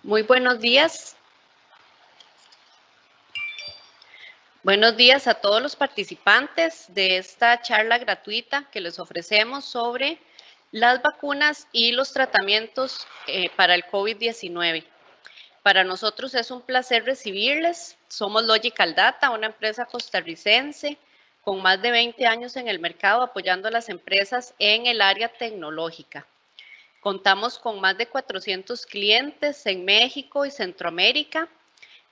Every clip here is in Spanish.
Muy buenos días. Buenos días a todos los participantes de esta charla gratuita que les ofrecemos sobre las vacunas y los tratamientos para el COVID-19. Para nosotros es un placer recibirles. Somos Logical Data, una empresa costarricense con más de 20 años en el mercado apoyando a las empresas en el área tecnológica. Contamos con más de 400 clientes en México y Centroamérica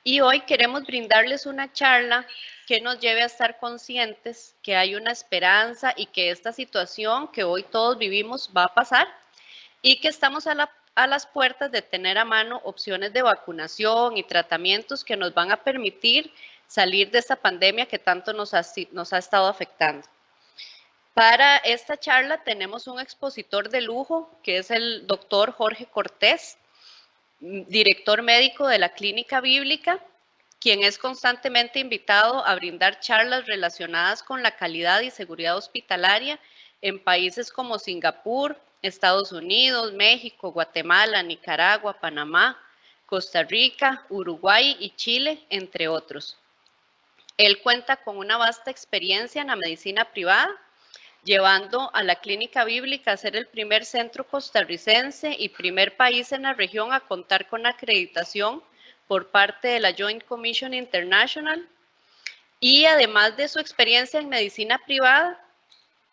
y hoy queremos brindarles una charla que nos lleve a estar conscientes que hay una esperanza y que esta situación que hoy todos vivimos va a pasar y que estamos a las puertas de tener a mano opciones de vacunación y tratamientos que nos van a permitir salir de esta pandemia que tanto nos ha estado afectando. Para esta charla tenemos un expositor de lujo, que es el doctor Jorge Cortés, director médico de la Clínica Bíblica, quien es constantemente invitado a brindar charlas relacionadas con la calidad y seguridad hospitalaria en países como Singapur, Estados Unidos, México, Guatemala, Nicaragua, Panamá, Costa Rica, Uruguay y Chile, entre otros. Él cuenta con una vasta experiencia en la medicina privada, llevando a la Clínica Bíblica a ser el primer centro costarricense y primer país en la región a contar con acreditación por parte de la Joint Commission International. Y además de su experiencia en medicina privada,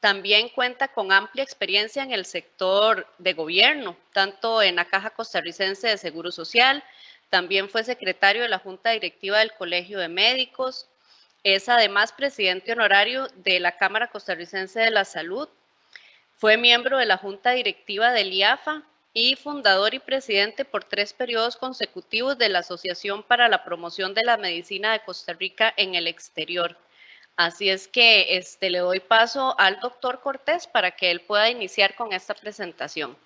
también cuenta con amplia experiencia en el sector de gobierno, tanto en la Caja Costarricense de Seguro Social, también fue secretario de la Junta Directiva del Colegio de Médicos, es además presidente honorario de la Cámara Costarricense de la Salud, fue miembro de la Junta Directiva del IAFA y fundador y presidente por 3 periodos consecutivos de la Asociación para la Promoción de la Medicina de Costa Rica en el exterior. Así es que le doy paso al doctor Cortés para que él pueda iniciar con esta presentación.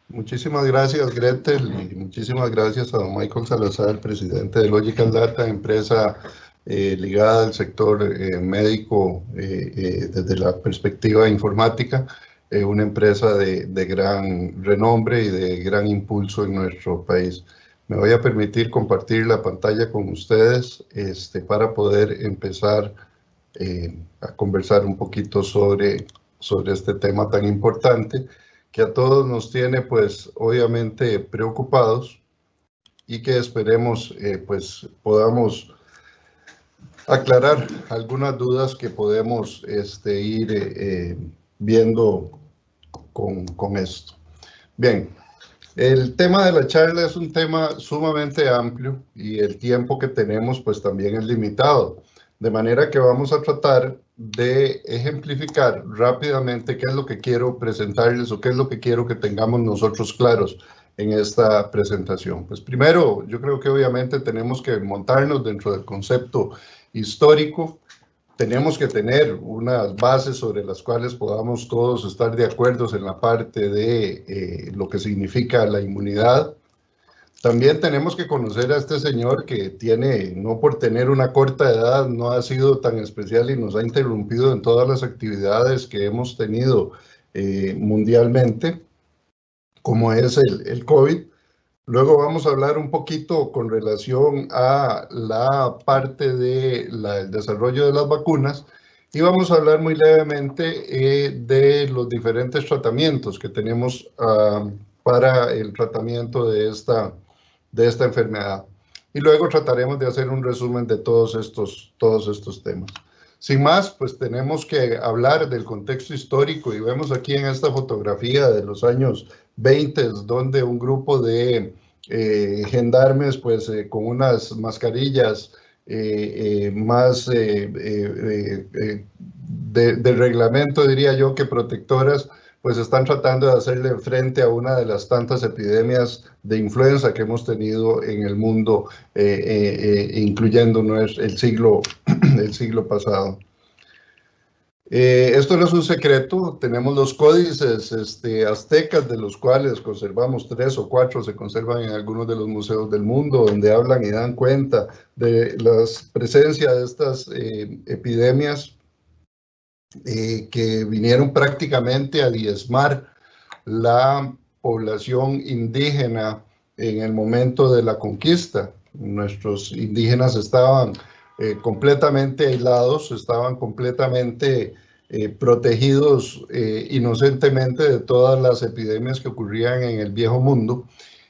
Muchísimas gracias, Gretel, y muchísimas gracias a don Michael Salazar, presidente de Logical Data, empresa ligada al sector médico desde la perspectiva informática, una empresa de gran renombre y de gran impulso en nuestro país. Me voy a permitir compartir la pantalla con ustedes para poder empezar a conversar un poquito sobre este tema tan importante que a todos nos tiene, pues, obviamente preocupados y que esperemos, pues, podamos aclarar algunas dudas que podemos ir viendo con esto. Bien, el tema de la charla es un tema sumamente amplio y el tiempo que tenemos, pues, también es limitado. De manera que vamos a tratar de ejemplificar rápidamente qué es lo que quiero presentarles o qué es lo que quiero que tengamos nosotros claros en esta presentación. Pues primero, yo creo que obviamente tenemos que montarnos dentro del concepto histórico. Tenemos que tener unas bases sobre las cuales podamos todos estar de acuerdo en la parte de lo que significa la inmunidad. También tenemos que conocer a este señor que tiene, no por tener una corta edad, no ha sido tan especial y nos ha interrumpido en todas las actividades que hemos tenido mundialmente, como es el COVID. Luego vamos a hablar un poquito con relación a la parte del desarrollo de las vacunas y vamos a hablar muy levemente de los diferentes tratamientos que tenemos para el tratamiento de esta enfermedad. Y luego trataremos de hacer un resumen de todos estos temas. Sin más, pues tenemos que hablar del contexto histórico y vemos aquí en esta fotografía de los años 20, donde un grupo de gendarmes, pues con unas mascarillas más de reglamento, diría yo, que protectoras, pues están tratando de hacerle frente a una de las tantas epidemias de influenza que hemos tenido en el mundo, incluyendo el siglo pasado. Esto no es un secreto, tenemos los códices aztecas, de los cuales conservamos 3 o 4, se conservan en algunos de los museos del mundo, donde hablan y dan cuenta de la presencia de estas epidemias que vinieron prácticamente a diezmar la población indígena en el momento de la conquista. Nuestros indígenas estaban completamente aislados, estaban completamente protegidos inocentemente de todas las epidemias que ocurrían en el viejo mundo.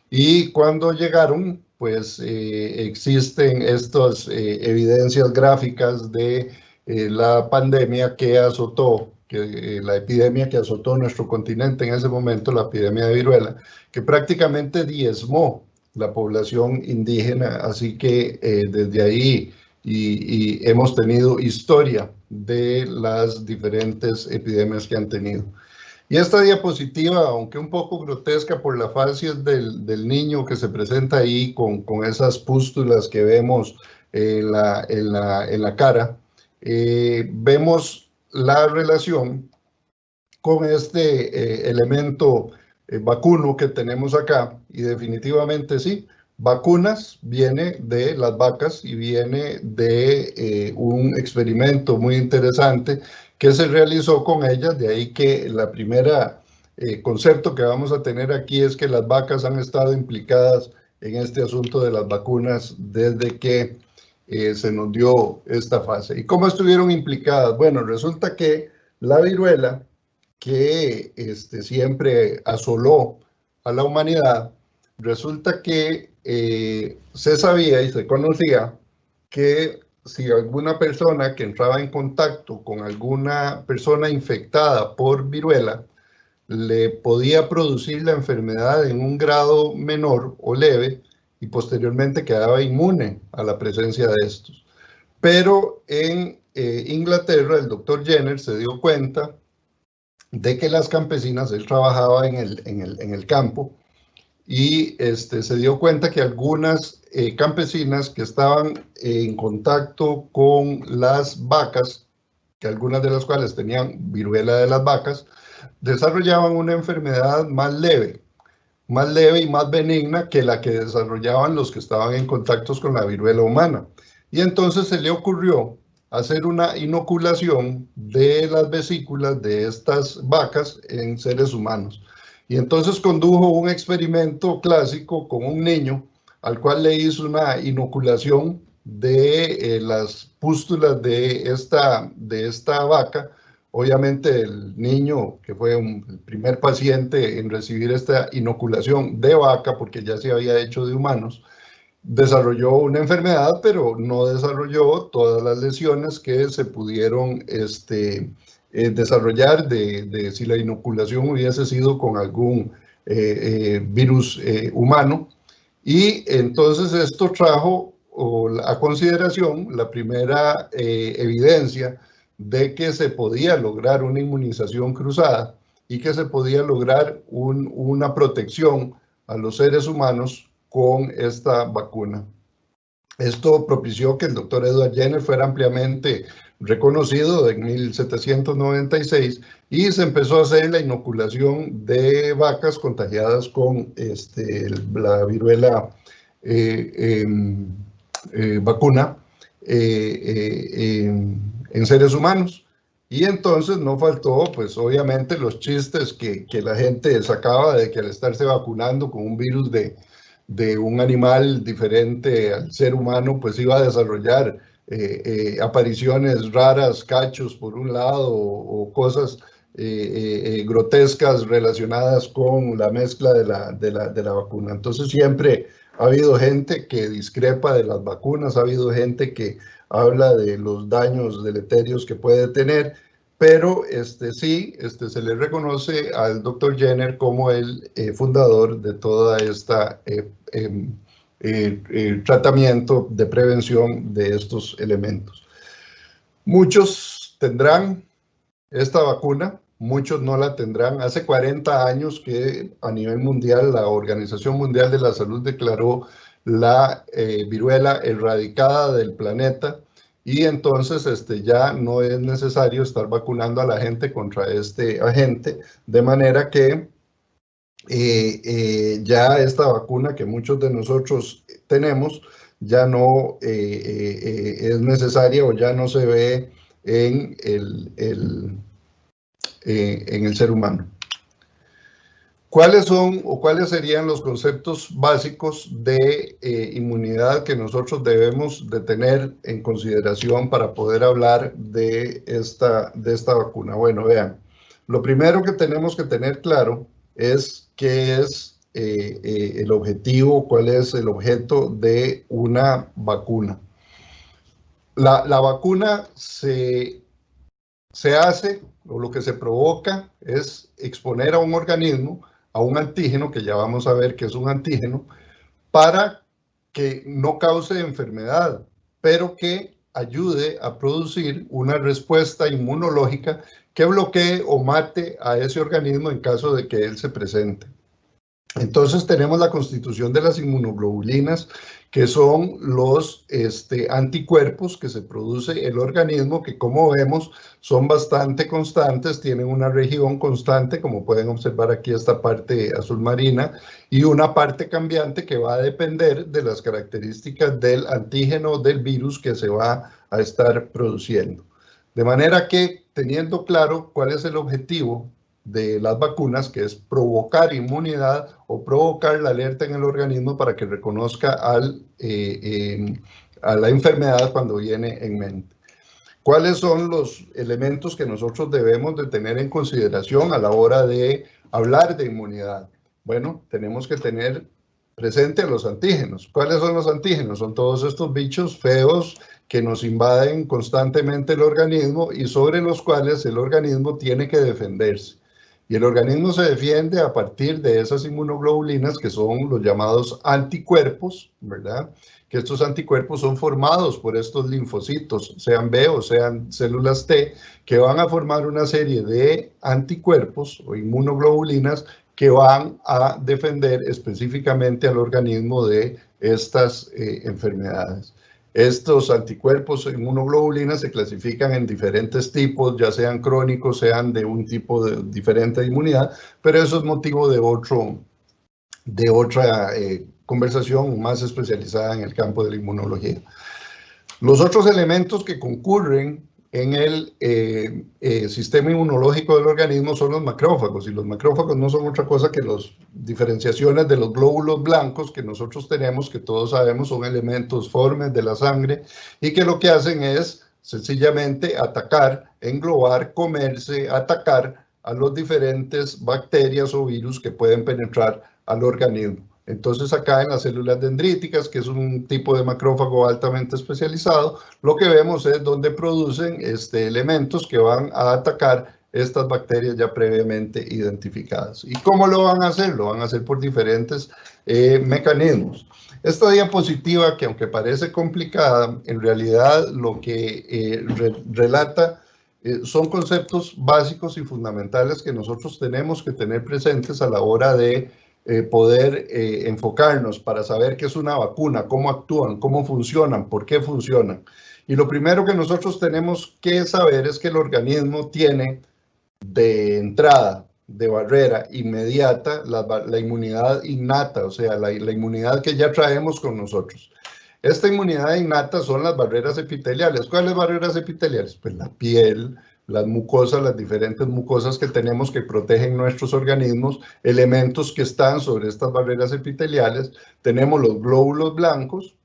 Y cuando llegaron, pues existen estas evidencias gráficas de la pandemia que azotó, la epidemia que azotó nuestro continente en ese momento, la epidemia de viruela, que prácticamente diezmó la población indígena, así que desde ahí y hemos tenido historia de las diferentes epidemias que han tenido. Y esta diapositiva, aunque un poco grotesca por la facies del niño que se presenta ahí con esas pústulas que vemos en la cara, vemos la relación con este elemento vacuno que tenemos acá, y definitivamente sí, vacunas viene de las vacas y viene de un experimento muy interesante que se realizó con ellas, de ahí que la primera concepto que vamos a tener aquí es que las vacas han estado implicadas en este asunto de las vacunas desde que se nos dio esta fase. ¿Y cómo estuvieron implicadas? Bueno, resulta que la viruela, que siempre asoló a la humanidad, resulta que se sabía y se conocía que si alguna persona que entraba en contacto con alguna persona infectada por viruela le podía producir la enfermedad en un grado menor o leve y posteriormente quedaba inmune a la presencia de estos. Pero en Inglaterra el doctor Jenner se dio cuenta de que las campesinas, él trabajaba en el campo, y se dio cuenta que algunas campesinas que estaban en contacto con las vacas, que algunas de las cuales tenían viruela de las vacas, desarrollaban una enfermedad más leve y más benigna que la que desarrollaban los que estaban en contactos con la viruela humana. Y entonces se le ocurrió hacer una inoculación de las vesículas de estas vacas en seres humanos. Y entonces condujo un experimento clásico con un niño al cual le hizo una inoculación de las pústulas de esta vaca. Obviamente el niño, que fue el primer paciente en recibir esta inoculación de vaca, porque ya se había hecho de humanos, desarrolló una enfermedad, pero no desarrolló todas las lesiones que se pudieron desarrollar de si la inoculación hubiese sido con algún virus humano. Y entonces esto trajo a consideración la primera evidencia de que se podía lograr una inmunización cruzada y que se podía lograr una protección a los seres humanos con esta vacuna. Esto propició que el doctor Edward Jenner fuera ampliamente reconocido en 1796 y se empezó a hacer la inoculación de vacas contagiadas con la viruela vacuna en seres humanos. Y entonces no faltó, pues obviamente, los chistes que la gente sacaba de que al estarse vacunando con un virus de un animal diferente al ser humano, pues iba a desarrollar apariciones raras, cachos por un lado, o cosas grotescas relacionadas con la mezcla de la vacuna. Entonces siempre ha habido gente que discrepa de las vacunas, ha habido gente que habla de los daños deleterios que puede tener, pero sí, se le reconoce al doctor Jenner como el fundador de toda esta tratamiento de prevención de estos elementos. Muchos tendrán esta vacuna, muchos no la tendrán. Hace 40 años que a nivel mundial la Organización Mundial de la Salud declaró la viruela erradicada del planeta, y entonces ya no es necesario estar vacunando a la gente contra este agente, de manera que ya esta vacuna que muchos de nosotros tenemos ya no es necesaria o ya no se ve en el ser humano. ¿Cuáles son o cuáles serían los conceptos básicos de inmunidad que nosotros debemos de tener en consideración para poder hablar de esta vacuna? Bueno, vean, lo primero que tenemos que tener claro es qué es el objetivo, cuál es el objeto de una vacuna. La vacuna se hace, o lo que se provoca es exponer a un organismo a un antígeno, que ya vamos a ver que es un antígeno, para que no cause enfermedad, pero que ayude a producir una respuesta inmunológica que bloquee o mate a ese organismo en caso de que él se presente. Entonces tenemos la constitución de las inmunoglobulinas, que son los anticuerpos que se produce el organismo, que como vemos son bastante constantes, tienen una región constante, como pueden observar aquí esta parte azul marina, y una parte cambiante que va a depender de las características del antígeno del virus que se va a estar produciendo. De manera que, teniendo claro cuál es el objetivo de las vacunas, que es provocar inmunidad o provocar la alerta en el organismo para que reconozca a la enfermedad cuando viene en mente. ¿Cuáles son los elementos que nosotros debemos de tener en consideración a la hora de hablar de inmunidad? Bueno, tenemos que tener presente a los antígenos. ¿Cuáles son los antígenos? Son todos estos bichos feos que nos invaden constantemente el organismo y sobre los cuales el organismo tiene que defenderse. Y el organismo se defiende a partir de esas inmunoglobulinas, que son los llamados anticuerpos, ¿verdad? Que estos anticuerpos son formados por estos linfocitos, sean B o sean células T, que van a formar una serie de anticuerpos o inmunoglobulinas que van a defender específicamente al organismo de estas enfermedades. Estos anticuerpos o inmunoglobulinas se clasifican en diferentes tipos, ya sean crónicos, sean de un tipo diferente de inmunidad, pero eso es motivo de otra conversación más especializada en el campo de la inmunología. Los otros elementos que concurren en el sistema inmunológico del organismo son los macrófagos, y los macrófagos no son otra cosa que las diferenciaciones de los glóbulos blancos que nosotros tenemos, que todos sabemos son elementos formes de la sangre, y que lo que hacen es sencillamente atacar, englobar, comerse, atacar a los diferentes bacterias o virus que pueden penetrar al organismo. Entonces acá en las células dendríticas, que es un tipo de macrófago altamente especializado, lo que vemos es donde producen elementos que van a atacar estas bacterias ya previamente identificadas. ¿Y cómo lo van a hacer? Lo van a hacer por diferentes mecanismos. Esta diapositiva, que aunque parece complicada, en realidad lo que relata son conceptos básicos y fundamentales que nosotros tenemos que tener presentes a la hora de poder enfocarnos para saber qué es una vacuna, cómo actúan, cómo funcionan, por qué funcionan. Y lo primero que nosotros tenemos que saber es que el organismo tiene de entrada, de barrera inmediata, la inmunidad innata, o sea, la inmunidad que ya traemos con nosotros. Esta inmunidad innata son las barreras epiteliales. ¿Cuáles barreras epiteliales? Pues la piel, las mucosas, las diferentes mucosas que tenemos que protegen nuestros organismos, elementos que están sobre estas barreras epiteliales. Tenemos los glóbulos blancos,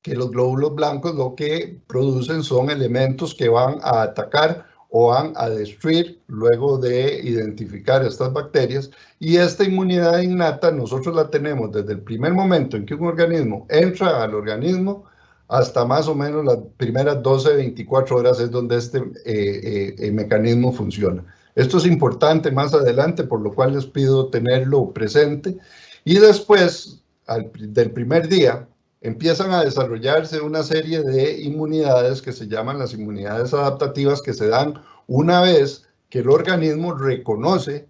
que los glóbulos blancos lo que producen son elementos que van a atacar o van a destruir luego de identificar estas bacterias, y esta inmunidad innata nosotros la tenemos desde el primer momento en que un organismo entra al organismo hasta más o menos las primeras 12, 24 horas es donde este mecanismo funciona. Esto es importante más adelante, por lo cual les pido tenerlo presente. Y después, del primer día, empiezan a desarrollarse una serie de inmunidades que se llaman las inmunidades adaptativas, que se dan una vez que el organismo reconoce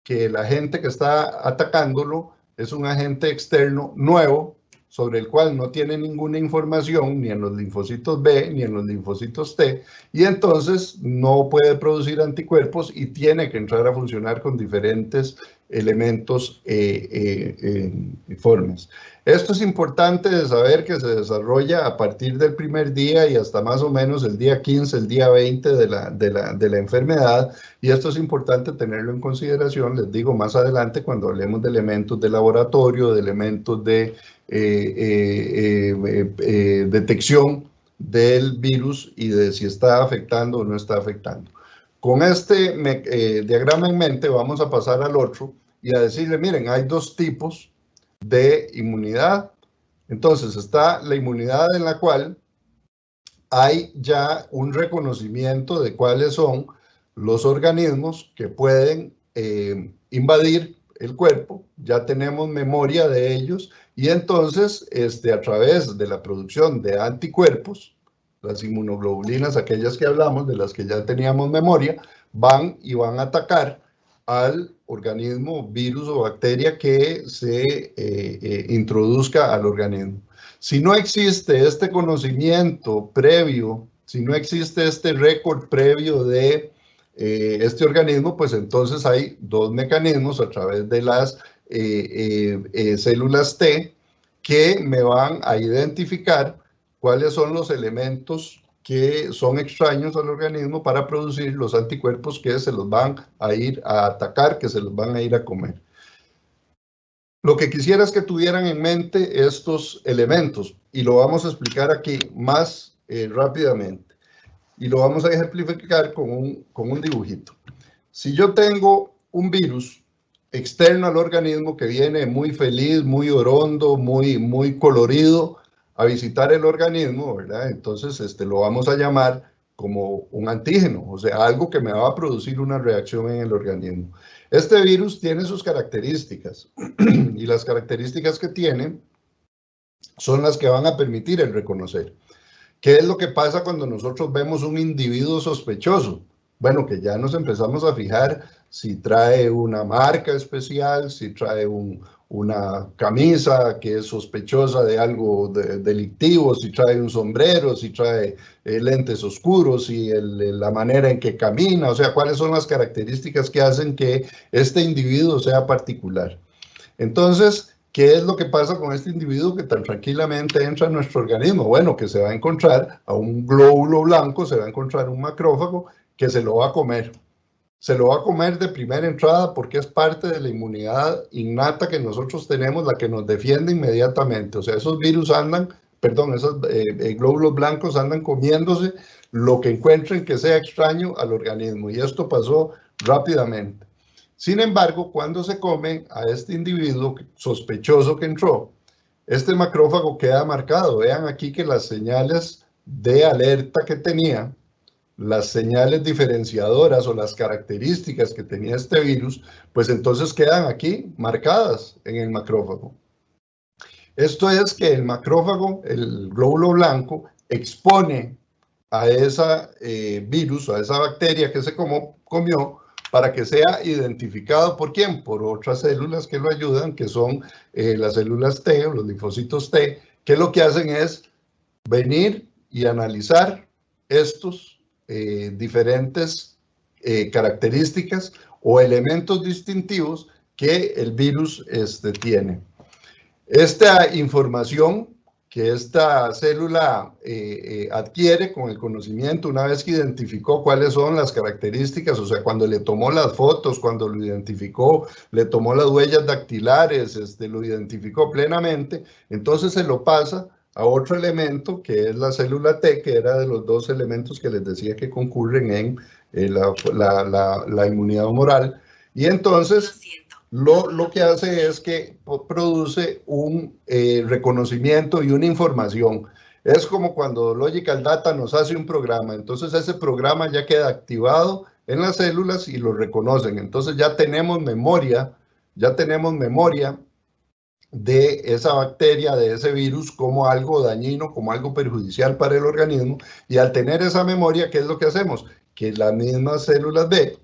que el agente que está atacándolo es un agente externo nuevo, sobre el cual no tiene ninguna información ni en los linfocitos B ni en los linfocitos T, y entonces no puede producir anticuerpos y tiene que entrar a funcionar con diferentes elementos formes. Esto es importante de saber que se desarrolla a partir del primer día y hasta más o menos el día 15, el día 20 de la enfermedad, y esto es importante tenerlo en consideración, les digo, más adelante cuando hablemos de elementos de laboratorio, de elementos de detección del virus y de si está afectando o no está afectando. Con este diagrama en mente vamos a pasar al otro y a decirle, miren, hay dos tipos de inmunidad. Entonces está la inmunidad en la cual hay ya un reconocimiento de cuáles son los organismos que pueden invadir el cuerpo, ya tenemos memoria de ellos y entonces a través de la producción de anticuerpos, las inmunoglobulinas, aquellas que hablamos, de las que ya teníamos memoria, van a atacar al organismo, virus o bacteria que se introduzca al organismo. Si no existe este conocimiento previo, si no existe este récord previo de este organismo, pues entonces hay dos mecanismos a través de las células T que me van a identificar cuáles son los elementos que son extraños al organismo para producir los anticuerpos que se los van a ir a atacar, que se los van a ir a comer. Lo que quisiera es que tuvieran en mente estos elementos y lo vamos a explicar aquí más rápidamente. Y lo vamos a ejemplificar con un dibujito. Si yo tengo un virus externo al organismo que viene muy feliz, muy orondo, muy colorido a visitar el organismo, ¿verdad? Entonces lo vamos a llamar como un antígeno, o sea, algo que me va a producir una reacción en el organismo. Este virus tiene sus características y las características que tiene son las que van a permitir el reconocer. ¿Qué es lo que pasa cuando nosotros vemos un individuo sospechoso? Bueno, que ya nos empezamos a fijar si trae una marca especial, si trae una camisa que es sospechosa de algo delictivo, si trae un sombrero, si trae lentes oscuros, y la manera en que camina, o sea, cuáles son las características que hacen que este individuo sea particular. Entonces, ¿qué es lo que pasa con este individuo que tan tranquilamente entra a nuestro organismo? Bueno, que se va a encontrar a un glóbulo blanco, se va a encontrar un macrófago que se lo va a comer. Se lo va a comer de primera entrada porque es parte de la inmunidad innata que nosotros tenemos, la que nos defiende inmediatamente. O sea, esos virus esos glóbulos blancos andan comiéndose lo que encuentren que sea extraño al organismo. Y esto pasó rápidamente. Sin embargo, cuando se come a este individuo sospechoso que entró, este macrófago queda marcado. Vean aquí que las señales de alerta que tenía, las señales diferenciadoras o las características que tenía este virus, pues entonces quedan aquí marcadas en el macrófago. Esto es que el macrófago, el glóbulo blanco, expone a ese virus, a esa bacteria que se comió, para que sea identificado por quién, por otras células que lo ayudan, que son las células T o los linfocitos T, que lo que hacen es venir y analizar estos diferentes características o elementos distintivos que el virus tiene. Esta información que esta célula adquiere con el conocimiento, una vez que identificó cuáles son las características, o sea, cuando le tomó las fotos, cuando lo identificó, le tomó las huellas dactilares, lo identificó plenamente, entonces se lo pasa a otro elemento que es la célula T, que era de los dos elementos que les decía que concurren en la inmunidad humoral, y entonces lo que hace es que produce un reconocimiento y una información. Es como cuando Logical Data nos hace un programa, entonces ese programa ya queda activado en las células y lo reconocen. Entonces ya tenemos memoria de esa bacteria, de ese virus, como algo dañino, como algo perjudicial para el organismo. Y al tener esa memoria, ¿qué es lo que hacemos? Que las mismas células B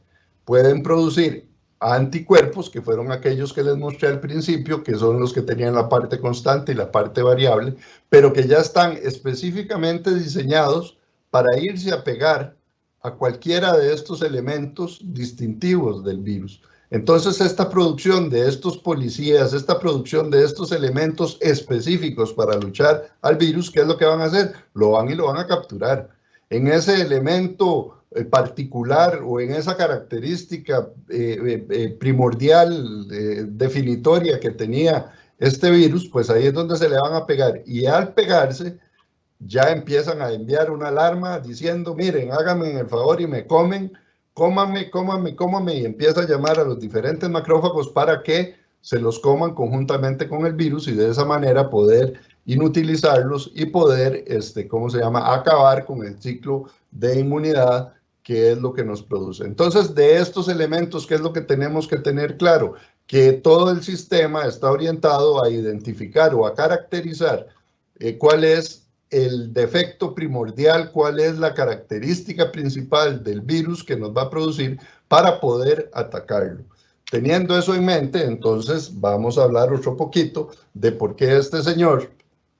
pueden producir anticuerpos, que fueron aquellos que les mostré al principio, que son los que tenían la parte constante y la parte variable, pero que ya están específicamente diseñados para irse a pegar a cualquiera de estos elementos distintivos del virus. Entonces, esta producción de estos policías, esta producción de estos elementos específicos para luchar al virus, ¿qué es lo que van a hacer? Lo van y lo van a capturar. En ese elemento particular o en esa característica primordial, definitoria que tenía este virus, pues ahí es donde se le van a pegar. Y al pegarse, ya empiezan a enviar una alarma diciendo, miren, háganme el favor y me comen, cómame, cómame, cómame, y empieza a llamar a los diferentes macrófagos para que se los coman conjuntamente con el virus y de esa manera poder inutilizarlos y poder, ¿cómo se llama?, acabar con el ciclo de inmunidad que es lo que nos produce. Entonces, de estos elementos, ¿qué es lo que tenemos que tener claro? Que todo el sistema está orientado a identificar o a caracterizar cuál es el defecto primordial, cuál es la característica principal del virus que nos va a producir para poder atacarlo. Teniendo eso en mente, entonces vamos a hablar otro poquito de por qué este señor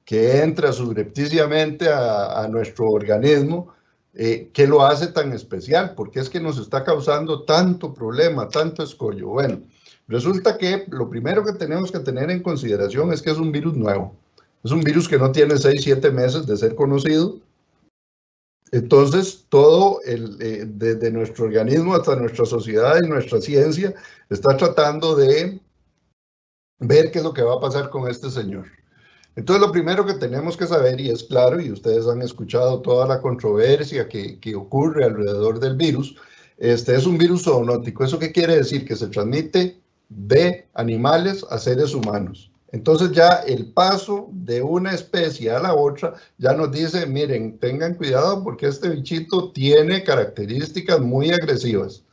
que entra subrepticiamente a nuestro organismo, ¿qué lo hace tan especial? ¿Por qué es que nos está causando tanto problema, tanto escollo? Bueno, resulta que lo primero que tenemos que tener en consideración es que es un virus nuevo. Es un virus que no tiene 6, 7 meses de ser conocido. Entonces, todo desde nuestro organismo hasta nuestra sociedad y nuestra ciencia está tratando de ver qué es lo que va a pasar con este señor. Entonces, lo primero que tenemos que saber, y es claro, y ustedes han escuchado toda la controversia que ocurre alrededor del virus, es un virus zoonótico. ¿Eso qué quiere decir? Que se transmite de animales a seres humanos. Entonces ya el paso de una especie a la otra ya nos dice, miren, tengan cuidado porque este bichito tiene características muy agresivas.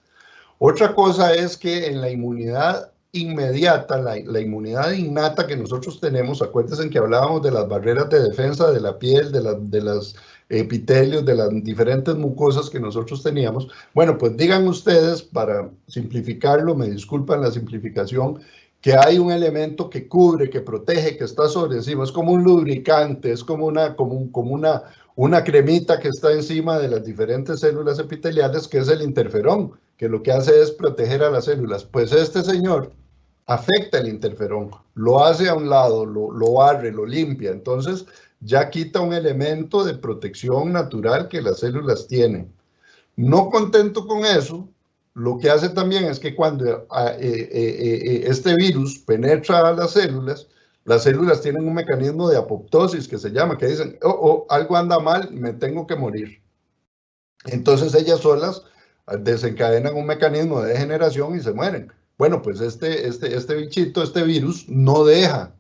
Otra cosa es que en la inmunidad inmediata, la inmunidad innata que nosotros tenemos, acuérdense que hablábamos de las barreras de defensa de la piel, de los epitelios, de las diferentes mucosas que nosotros teníamos. Bueno, pues digan ustedes, para simplificarlo, me disculpan la simplificación, que hay un elemento que cubre, que protege, que está sobre encima, es como un lubricante, es como una cremita que está encima de las diferentes células epiteliales, que es el interferón, que lo que hace es proteger a las células. Pues este señor afecta el interferón, lo hace a un lado, lo barre, lo limpia, entonces ya quita un elemento de protección natural que las células tienen. No contento con eso, lo que hace también es que cuando este virus penetra a las células tienen un mecanismo de apoptosis que se llama, que dicen, algo anda mal, me tengo que morir. Entonces ellas solas desencadenan un mecanismo de degeneración y se mueren. Bueno, pues este bichito, este virus, no deja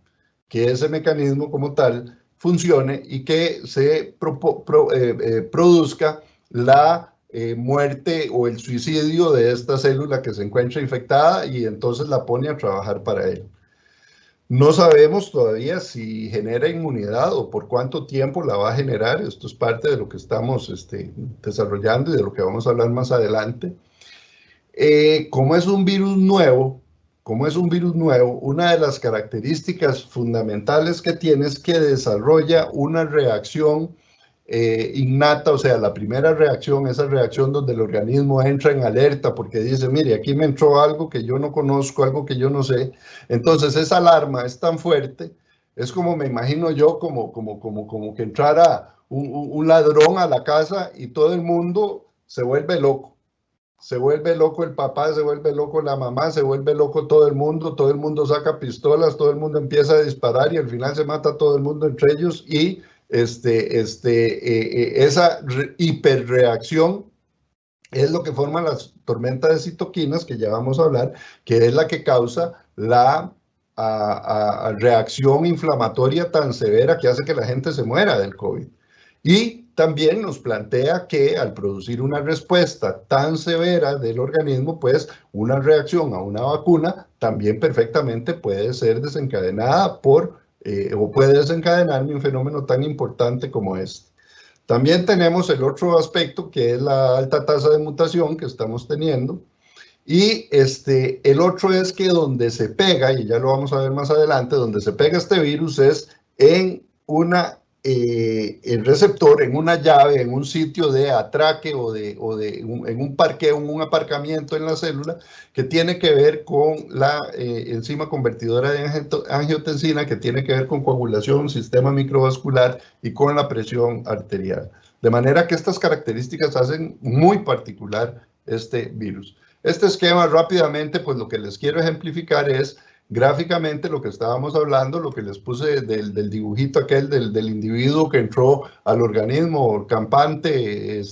que ese mecanismo como tal funcione y que se produzca la muerte o el suicidio de esta célula que se encuentra infectada y entonces la pone a trabajar para él. No sabemos todavía si genera inmunidad o por cuánto tiempo la va a generar. Esto es parte de lo que estamos desarrollando y de lo que vamos a hablar más adelante. Como es un virus nuevo, una de las características fundamentales que tiene es que desarrolla una reacción innata, o sea, la primera reacción, esa reacción donde el organismo entra en alerta porque dice, mire, aquí me entró algo que yo no conozco, algo que yo no sé. Entonces esa alarma es tan fuerte, es como me imagino yo, como que entrara un ladrón a la casa y todo el mundo se vuelve loco. Se vuelve loco el papá, se vuelve loco la mamá, se vuelve loco todo el mundo saca pistolas, todo el mundo empieza a disparar y al final se mata todo el mundo entre ellos y esa hiperreacción es lo que forman las tormentas de citoquinas, que ya vamos a hablar, que es la que causa la reacción inflamatoria tan severa que hace que la gente se muera del COVID. Y también nos plantea que al producir una respuesta tan severa del organismo, pues una reacción a una vacuna también perfectamente puede ser desencadenada o puede desencadenar un fenómeno tan importante como este. También tenemos el otro aspecto que es la alta tasa de mutación que estamos teniendo. Y el otro es que donde se pega, y ya lo vamos a ver más adelante, donde se pega este virus es en una el receptor en una llave, en un sitio de atraque en un parqueo, en un aparcamiento en la célula, que tiene que ver con la enzima convertidora de angiotensina, que tiene que ver con coagulación, sistema microvascular y con la presión arterial. De manera que estas características hacen muy particular este virus. Este esquema rápidamente, pues lo que les quiero ejemplificar es gráficamente lo que estábamos hablando, lo que les puse del dibujito aquel del individuo que entró al organismo campante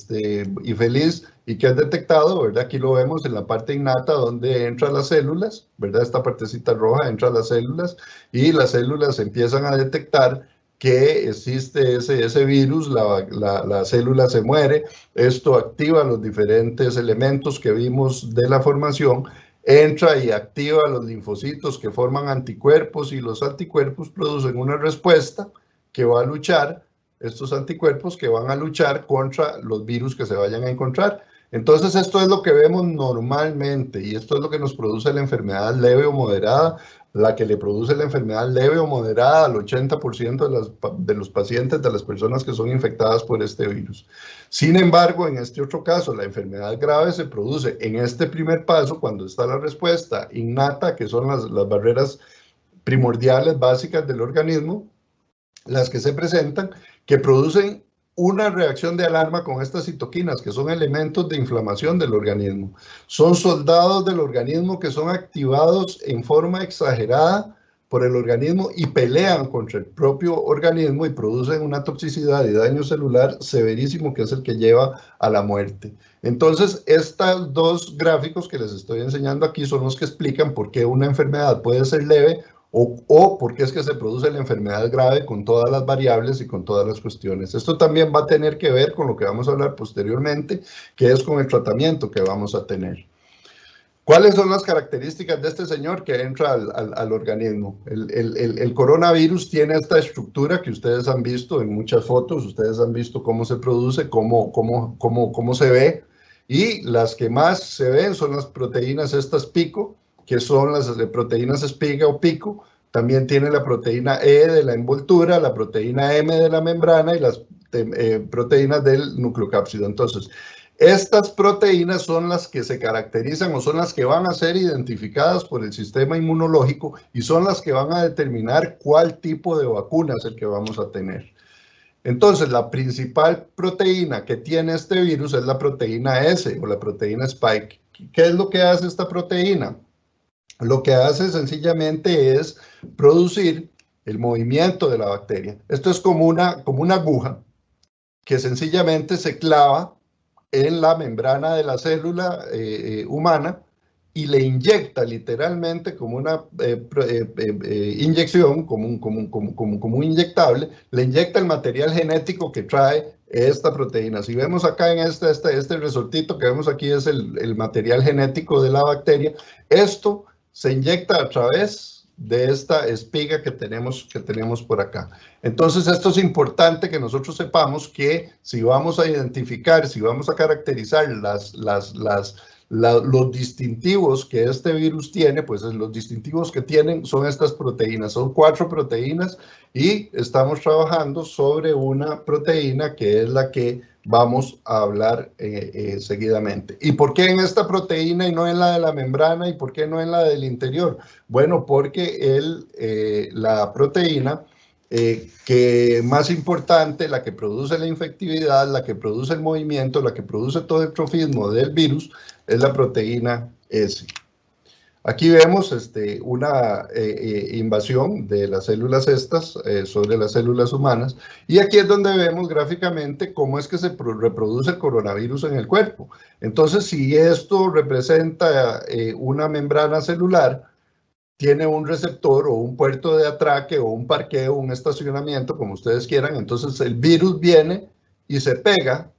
y feliz y que es detectado, ¿verdad? Aquí lo vemos en la parte innata donde entran las células, ¿verdad? Esta partecita roja entra a las células y las células empiezan a detectar que existe ese virus, la célula se muere, esto activa los diferentes elementos que vimos de la formación, entra y activa los linfocitos que forman anticuerpos y los anticuerpos producen una respuesta que va a luchar, estos anticuerpos que van a luchar contra los virus que se vayan a encontrar. Entonces esto es lo que vemos normalmente y esto es lo que nos produce la enfermedad leve o moderada, la que le produce la enfermedad leve o moderada al 80% de los pacientes, de las personas que son infectadas por este virus. Sin embargo, en este otro caso, la enfermedad grave se produce en este primer paso, cuando está la respuesta innata, que son las barreras primordiales básicas del organismo, las que se presentan, que producen una reacción de alarma con estas citoquinas, que son elementos de inflamación del organismo. Son soldados del organismo que son activados en forma exagerada por el organismo y pelean contra el propio organismo y producen una toxicidad y daño celular severísimo que es el que lleva a la muerte. Entonces, estos dos gráficos que les estoy enseñando aquí son los que explican por qué una enfermedad puede ser leve o por qué es que se produce la enfermedad grave con todas las variables y con todas las cuestiones. Esto también va a tener que ver con lo que vamos a hablar posteriormente, que es con el tratamiento que vamos a tener. ¿Cuáles son las características de este señor que entra al organismo? El coronavirus tiene esta estructura que ustedes han visto en muchas fotos, ustedes han visto cómo se produce, cómo se ve, y las que más se ven son las proteínas estas pico, que son las proteínas espiga o pico. También tiene la proteína E de la envoltura, la proteína M de la membrana y las proteínas del nucleocápsido. Entonces, estas proteínas son las que se caracterizan o son las que van a ser identificadas por el sistema inmunológico y son las que van a determinar cuál tipo de vacuna es el que vamos a tener. Entonces, la principal proteína que tiene este virus es la proteína S o la proteína Spike. ¿Qué es lo que hace esta proteína? Lo que hace sencillamente es producir el movimiento de la bacteria. Esto es como una aguja que sencillamente se clava en la membrana de la célula humana y le inyecta literalmente como una inyección, como un inyectable, le inyecta el material genético que trae esta proteína. Si vemos acá en este resortito que vemos aquí es el material genético de la bacteria. Esto se inyecta a través de esta espiga que tenemos por acá. Entonces, esto es importante que nosotros sepamos que si vamos a identificar, si vamos a caracterizar los distintivos que este virus tiene, pues los distintivos que tienen son estas proteínas. Son 4 proteínas y estamos trabajando sobre una proteína que es la que vamos a hablar seguidamente. ¿Y por qué en esta proteína y no en la de la membrana? ¿Y por qué no en la del interior? Bueno, porque la proteína que más importante, la que produce la infectividad, la que produce el movimiento, la que produce todo el trofismo del virus, es la proteína S. Aquí vemos una invasión de las células estas sobre las células humanas y aquí es donde vemos gráficamente cómo es que se reproduce el coronavirus en el cuerpo. Entonces, si esto representa una membrana celular, tiene un receptor o un puerto de atraque o un parqueo, un estacionamiento, como ustedes quieran, entonces el virus viene y se pega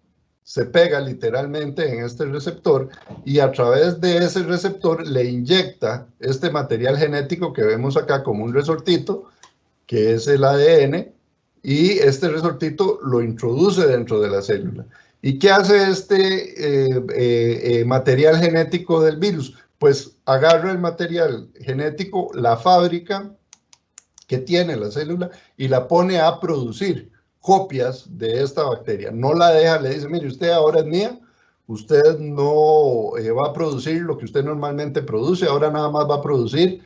literalmente en este receptor y a través de ese receptor le inyecta este material genético que vemos acá como un resortito, que es el ADN, y este resortito lo introduce dentro de la célula. ¿Y qué hace este material genético del virus? Pues agarra el material genético, la fábrica que tiene la célula y la pone a producir. copias de esta bacteria. No la deja, le dice, mire, usted ahora es mía, usted no va a producir lo que usted normalmente produce, ahora nada más va a producir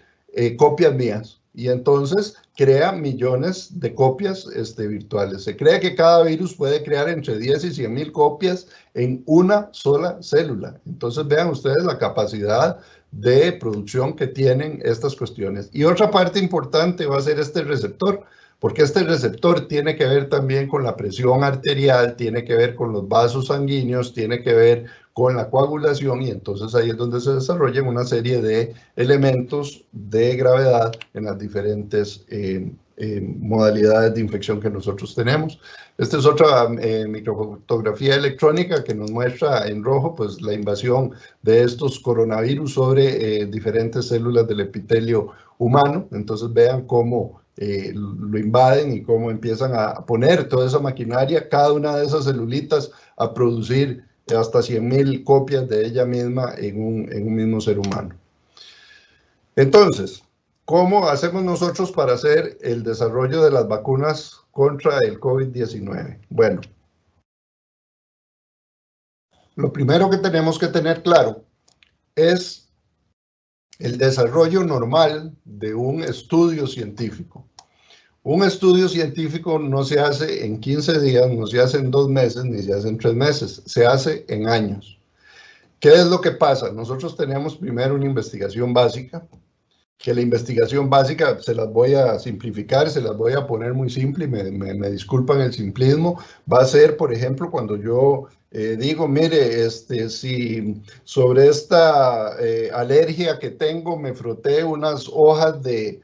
copias mías. Y entonces crea millones de copias virtuales. Se cree que cada virus puede crear entre 10 y 100 mil copias en una sola célula. Entonces vean ustedes la capacidad de producción que tienen estas cuestiones. Y otra parte importante va a ser este receptor, porque este receptor tiene que ver también con la presión arterial, tiene que ver con los vasos sanguíneos, tiene que ver con la coagulación, y entonces ahí es donde se desarrollan una serie de elementos de gravedad en las diferentes modalidades de infección que nosotros tenemos. Esta es otra microfotografía electrónica que nos muestra en rojo pues la invasión de estos coronavirus sobre diferentes células del epitelio humano. Entonces vean cómo lo invaden y cómo empiezan a poner toda esa maquinaria, cada una de esas celulitas, a producir hasta 100.000 copias de ella misma en un mismo ser humano. Entonces, ¿cómo hacemos nosotros para hacer el desarrollo de las vacunas contra el COVID-19? Bueno, lo primero que tenemos que tener claro es el desarrollo normal de un estudio científico. Un estudio científico no se hace en 15 días, no se hace en 2 meses, ni se hace en 3 meses, se hace en años. ¿Qué es lo que pasa? Nosotros tenemos primero una investigación básica, que la investigación básica se las voy a simplificar, se las voy a poner muy simple, y me disculpan el simplismo. Va a ser, por ejemplo, cuando yo digo, mire, si sobre esta alergia que tengo me froté unas hojas de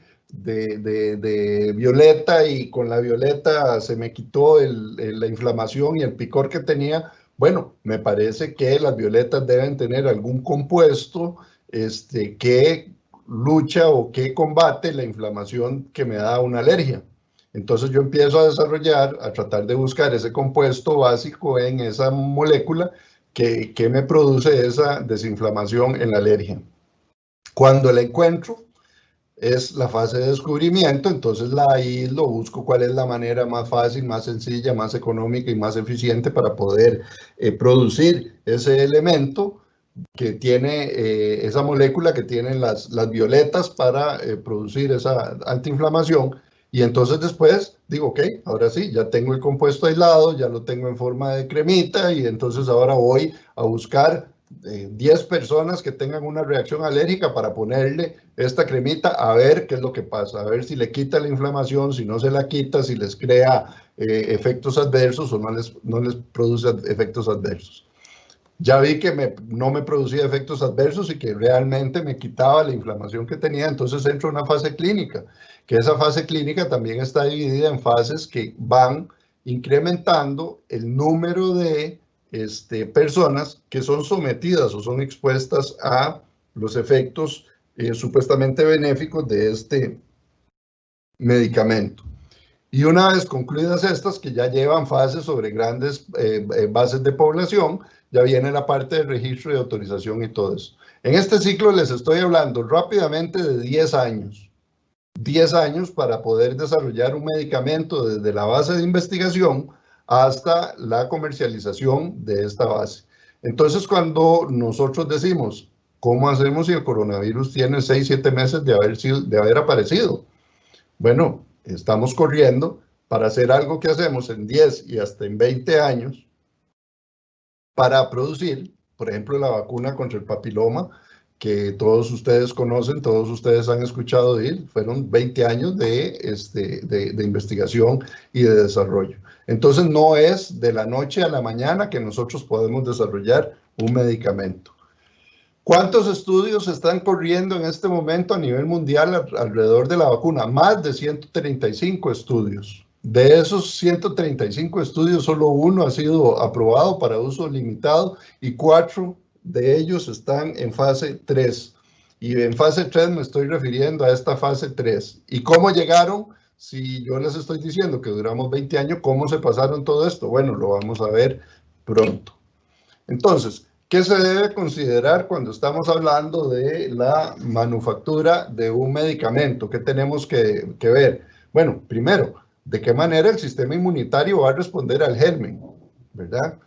violeta y con la violeta se me quitó la inflamación y el picor que tenía. Bueno, me parece que las violetas deben tener algún compuesto que lucha o que combate la inflamación que me da una alergia. Entonces yo empiezo a desarrollar, a tratar de buscar ese compuesto básico en esa molécula que me produce esa desinflamación en la alergia. Cuando la encuentro, es la fase de descubrimiento, entonces la aíslo, busco cuál es la manera más fácil, más sencilla, más económica y más eficiente para poder producir ese elemento que tiene esa molécula que tienen las violetas para producir esa antiinflamación. Y entonces después digo, ok, ahora sí, ya tengo el compuesto aislado, ya lo tengo en forma de cremita, y entonces ahora voy a buscar 10 personas que tengan una reacción alérgica para ponerle esta cremita a ver qué es lo que pasa, a ver si le quita la inflamación, si no se la quita, si les crea efectos adversos o no les produce efectos adversos. Ya vi que no me producía efectos adversos y que realmente me quitaba la inflamación que tenía, entonces entro a una fase clínica, que esa fase clínica también está dividida en fases que van incrementando el número de personas que son sometidas o son expuestas a los efectos supuestamente benéficos de este medicamento. Y una vez concluidas estas, que ya llevan fases sobre grandes bases de población, ya viene la parte de registro y autorización y todo eso. En este ciclo les estoy hablando rápidamente de 10 años. 10 años para poder desarrollar un medicamento desde la base de investigación hasta la comercialización de esta base. Entonces, cuando nosotros decimos, ¿cómo hacemos si el coronavirus tiene 6, 7 meses de haber aparecido? Bueno, estamos corriendo para hacer algo que hacemos en 10 y hasta en 20 años para producir, por ejemplo, la vacuna contra el papiloma, que todos ustedes conocen, todos ustedes han escuchado de él. Fueron 20 años de investigación y de desarrollo. Entonces no es de la noche a la mañana que nosotros podemos desarrollar un medicamento. ¿Cuántos estudios están corriendo en este momento a nivel mundial alrededor de la vacuna? Más de 135 estudios. De esos 135 estudios, solo uno ha sido aprobado para uso limitado y 4 de ellos están en fase 3. Y en fase 3 me estoy refiriendo a esta fase 3. ¿Y cómo llegaron? Si yo les estoy diciendo que duramos 20 años, ¿cómo se pasaron todo esto? Bueno, lo vamos a ver pronto. Entonces, ¿qué se debe considerar cuando estamos hablando de la manufactura de un medicamento? ¿Qué tenemos que ver? Bueno, primero, ¿De qué manera el sistema inmunitario va a responder al germen? ¿Verdad?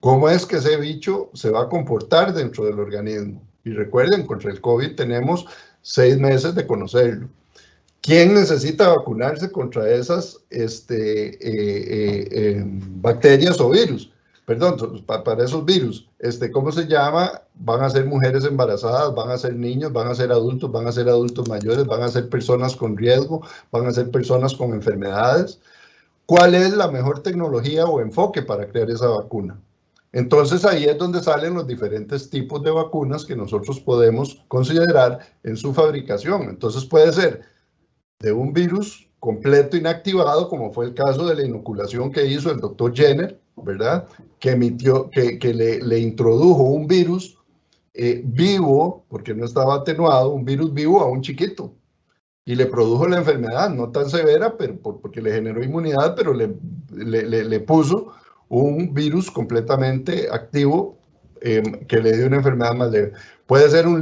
¿Cómo es que ese bicho se va a comportar dentro del organismo? Y recuerden, contra el COVID tenemos 6 meses de conocerlo. ¿Quién necesita vacunarse contra esas bacterias o virus? Perdón, para esos virus. ¿Cómo se llama? Van a ser mujeres embarazadas, van a ser niños, van a ser adultos mayores, van a ser personas con riesgo, van a ser personas con enfermedades. ¿Cuál es la mejor tecnología o enfoque para crear esa vacuna? Entonces ahí es donde salen los diferentes tipos de vacunas que nosotros podemos considerar en su fabricación. Entonces puede ser de un virus completo inactivado, como fue el caso de la inoculación que hizo el doctor Jenner, ¿verdad? Que le introdujo un virus vivo, porque no estaba atenuado, un virus vivo a un chiquito. Y le produjo la enfermedad, no tan severa, pero porque le generó inmunidad, pero le puso un virus completamente activo que le dio una enfermedad más leve. Puede ser un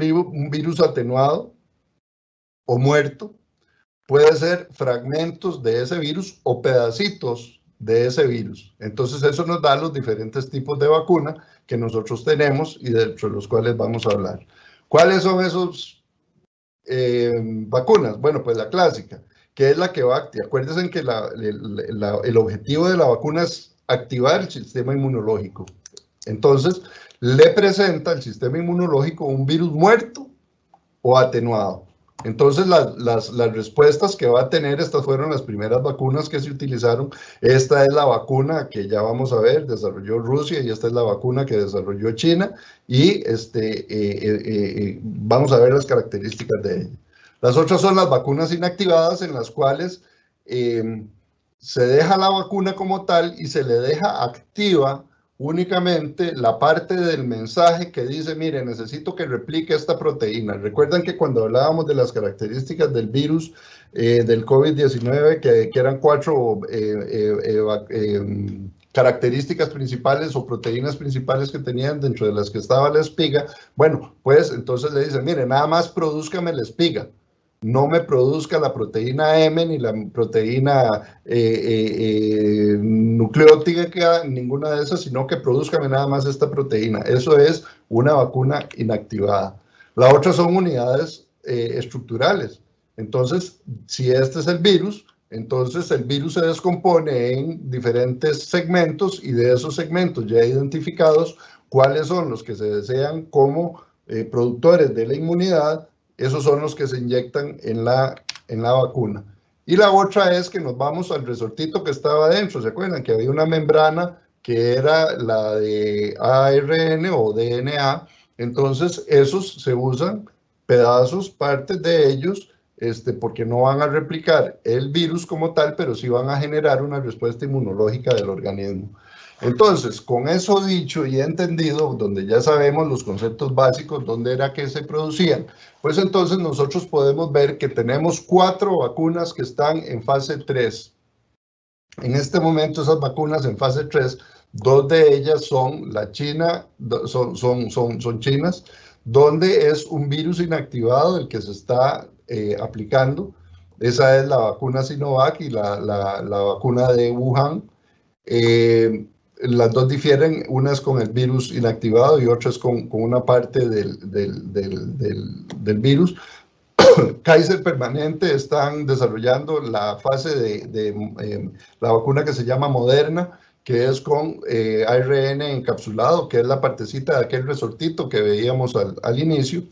virus atenuado o muerto, puede ser fragmentos de ese virus o pedacitos de ese virus. Entonces eso nos da los diferentes tipos de vacuna que nosotros tenemos y dentro de los cuales vamos a hablar. ¿Cuáles son esos vacunas? Bueno, pues la clásica, que es la que va a activar. Acuérdense que el objetivo de la vacuna es activar el sistema inmunológico. Entonces, le presenta al sistema inmunológico un virus muerto o atenuado. Entonces, las respuestas que va a tener, estas fueron las primeras vacunas que se utilizaron. Esta es la vacuna que ya vamos a ver, desarrolló Rusia, y esta es la vacuna que desarrolló China, y vamos a ver las características de ella. Las otras son las vacunas inactivadas, en las cuales se deja la vacuna como tal y se le deja activa únicamente la parte del mensaje que dice, mire, necesito que replique esta proteína. Recuerdan que cuando hablábamos de las características del virus del COVID-19, que eran 4 características principales o proteínas principales que tenían, dentro de las que estaba la espiga. Bueno, pues entonces le dicen, mire, nada más produzcame la espiga. No me produzca la proteína M ni la proteína nucleótica, ninguna de esas, sino que produzcame nada más esta proteína. Eso es una vacuna inactivada. La otra son unidades estructurales. Entonces, si este es el virus, entonces el virus se descompone en diferentes segmentos, y de esos segmentos ya identificados, cuáles son los que se desean como productores de la inmunidad, esos son los que se inyectan en la vacuna. Y la otra es que nos vamos al resortito que estaba adentro. ¿Se acuerdan que había una membrana que era la de ARN o DNA? Entonces, esos se usan pedazos, partes de ellos, porque no van a replicar el virus como tal, pero sí van a generar una respuesta inmunológica del organismo. Entonces, con eso dicho y entendido, donde ya sabemos los conceptos básicos, dónde era que se producían, pues entonces nosotros podemos ver que tenemos 4 vacunas que están en fase 3. En este momento esas vacunas en fase 3, 2 de ellas son la China, son chinas, donde es un virus inactivado el que se está aplicando. Esa es la vacuna Sinovac y la vacuna de Wuhan. Las dos difieren, una es con el virus inactivado y otra es con una parte del virus. Kaiser Permanente están desarrollando la fase de la vacuna que se llama Moderna, que es con ARN encapsulado, que es la partecita de aquel resortito que veíamos al inicio,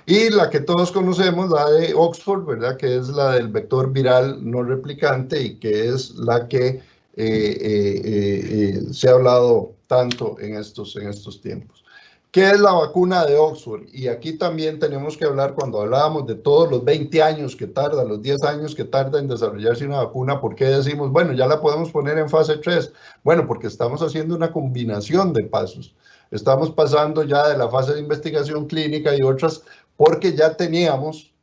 y la que todos conocemos, la de Oxford, ¿verdad? Que es la del vector viral no replicante y que es la que se ha hablado tanto en estos tiempos. ¿Qué es la vacuna de Oxford? Y aquí también tenemos que hablar, cuando hablábamos de todos los 20 años que tarda, los 10 años que tarda en desarrollarse una vacuna, ¿por qué decimos, bueno, ya la podemos poner en fase 3? Bueno, porque estamos haciendo una combinación de pasos. Estamos pasando ya de la fase de investigación clínica y otras, porque ya teníamos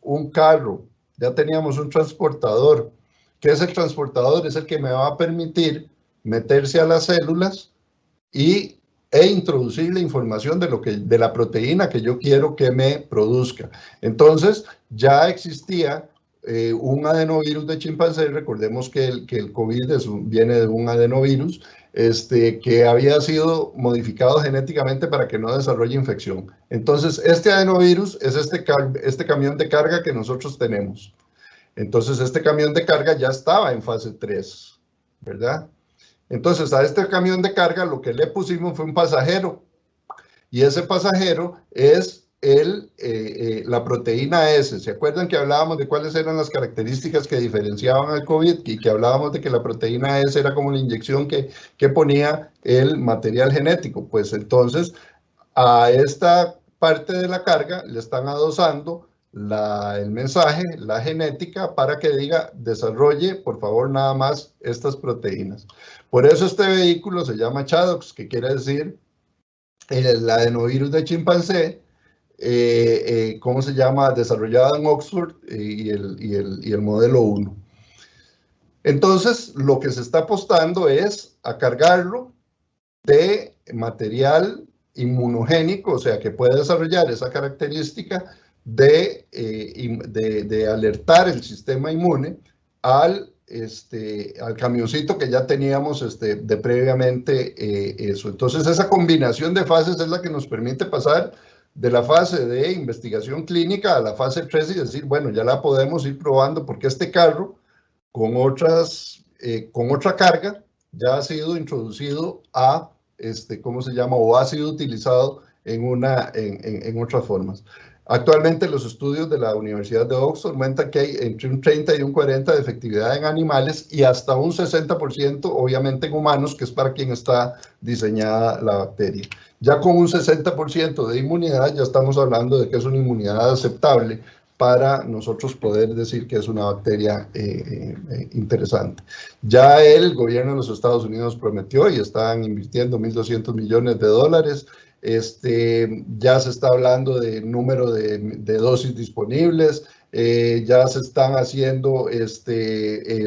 un carro, ya teníamos un transportador. ¿Qué es el transportador? Es el que me va a permitir meterse a las células e introducir la información de la proteína que yo quiero que me produzca. Entonces, ya existía un adenovirus de chimpancé. Recordemos que el COVID viene de un adenovirus que había sido modificado genéticamente para que no desarrolle infección. Entonces, este adenovirus es este camión de carga que nosotros tenemos. Entonces, este camión de carga ya estaba en fase 3, ¿verdad? Entonces, a este camión de carga lo que le pusimos fue un pasajero, y ese pasajero es la proteína S. ¿Se acuerdan que hablábamos de cuáles eran las características que diferenciaban al COVID y que hablábamos de que la proteína S era como la inyección que ponía el material genético? Pues entonces, a esta parte de la carga le están adosando el mensaje, la genética, para que diga: desarrolle, por favor, nada más estas proteínas. Por eso este vehículo se llama ChAdOx, que quiere decir el adenovirus de chimpancé, ¿cómo se llama? Desarrollado en Oxford, y el modelo 1. Entonces, lo que se está apostando es a cargarlo de material inmunogénico, o sea, que puede desarrollar esa característica de alertar el sistema inmune al camioncito que ya teníamos de previamente eso. Entonces, esa combinación de fases es la que nos permite pasar de la fase de investigación clínica a la fase 3 y decir, bueno, ya la podemos ir probando, porque este carro con otra carga ya ha sido introducido a ¿cómo se llama? O ha sido utilizado en otras formas. Actualmente los estudios de la Universidad de Oxford muestran que hay entre un 30 y un 40% de efectividad en animales y hasta un 60% obviamente en humanos, que es para quien está diseñada la bacteria. Ya con un 60% de inmunidad ya estamos hablando de que es una inmunidad aceptable para nosotros poder decir que es una bacteria interesante. Ya el gobierno de los Estados Unidos prometió y están invirtiendo $1.200 millones. Ya se está hablando de número de dosis disponibles, ya se están haciendo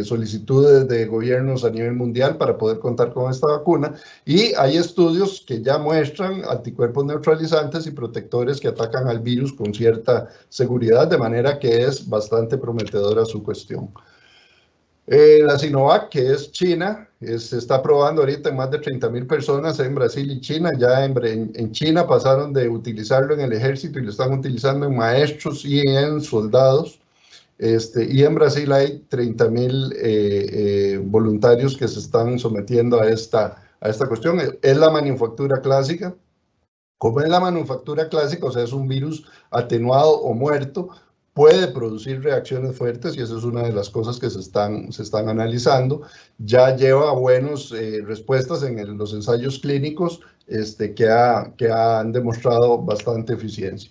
solicitudes de gobiernos a nivel mundial para poder contar con esta vacuna, y hay estudios que ya muestran anticuerpos neutralizantes y protectores que atacan al virus con cierta seguridad, de manera que es bastante prometedora su cuestión. La Sinovac, que es China, se está probando ahorita en más de 30,000 personas en Brasil y China. Ya en China pasaron de utilizarlo en el ejército y lo están utilizando en maestros y en soldados. Y en Brasil hay 30,000 voluntarios que se están sometiendo a esta cuestión. Es la manufactura clásica. Como es la manufactura clásica, o sea, es un virus atenuado o muerto, puede producir reacciones fuertes, y eso es una de las cosas que se están analizando. Ya lleva buenas respuestas en los ensayos clínicos que han demostrado bastante eficiencia.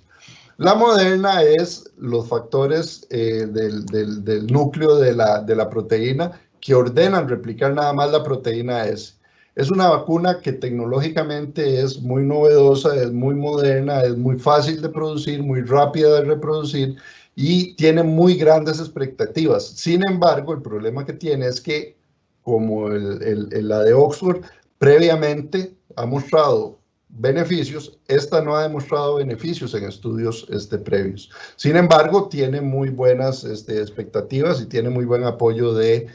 La Moderna es los factores del núcleo de la proteína que ordenan replicar nada más la proteína S. Es una vacuna que tecnológicamente es muy novedosa, es muy moderna, es muy fácil de producir, muy rápida de reproducir, y tiene muy grandes expectativas. Sin embargo, el problema que tiene es que, como la de Oxford previamente ha mostrado beneficios, esta no ha demostrado beneficios en estudios previos. Sin embargo, tiene muy buenas expectativas y tiene muy buen apoyo de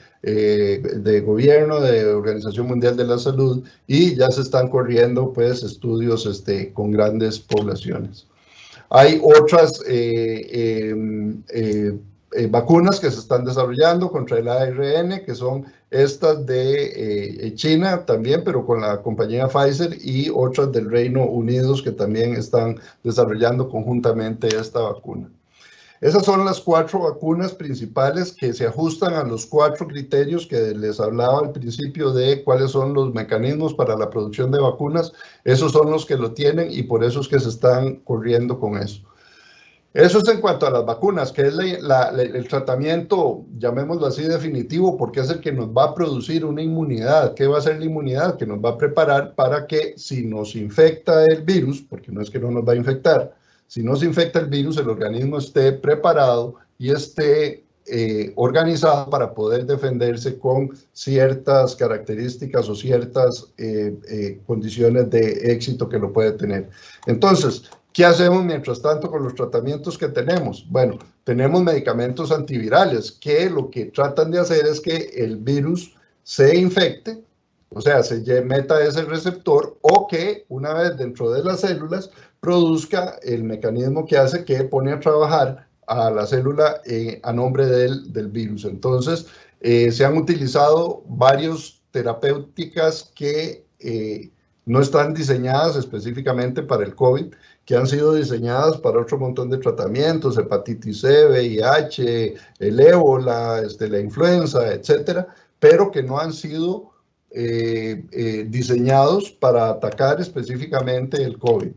gobierno, de Organización Mundial de la Salud, y ya se están corriendo pues estudios con grandes poblaciones. Hay otras vacunas que se están desarrollando contra el ARN, que son estas de China también, pero con la compañía Pfizer, y otras del Reino Unido que también están desarrollando conjuntamente esta vacuna. Esas son las 4 vacunas principales que se ajustan a los 4 criterios que les hablaba al principio de cuáles son los mecanismos para la producción de vacunas. Esos son los que lo tienen, y por eso es que se están corriendo con eso. Eso es en cuanto a las vacunas, que es el tratamiento, llamémoslo así, definitivo, porque es el que nos va a producir una inmunidad. ¿Qué va a ser la inmunidad? Que nos va a preparar para que, si nos infecta el virus, porque no es que no nos va a infectar, si nos infecta el virus, el organismo esté preparado y esté organizado para poder defenderse con ciertas características o ciertas condiciones de éxito que lo puede tener. Entonces, ¿Qué hacemos mientras tanto con los tratamientos que tenemos? Bueno, tenemos medicamentos antivirales que lo que tratan de hacer es que el virus se infecte, o sea, se meta ese receptor, o que una vez dentro de las células produzca el mecanismo que hace que pone a trabajar a la célula a nombre del virus. Entonces, se han utilizado varias terapéuticas que no están diseñadas específicamente para el COVID, que han sido diseñadas para otro montón de tratamientos, hepatitis C, VIH, el ébola, la influenza, etcétera, pero que no han sido diseñados para atacar específicamente el COVID.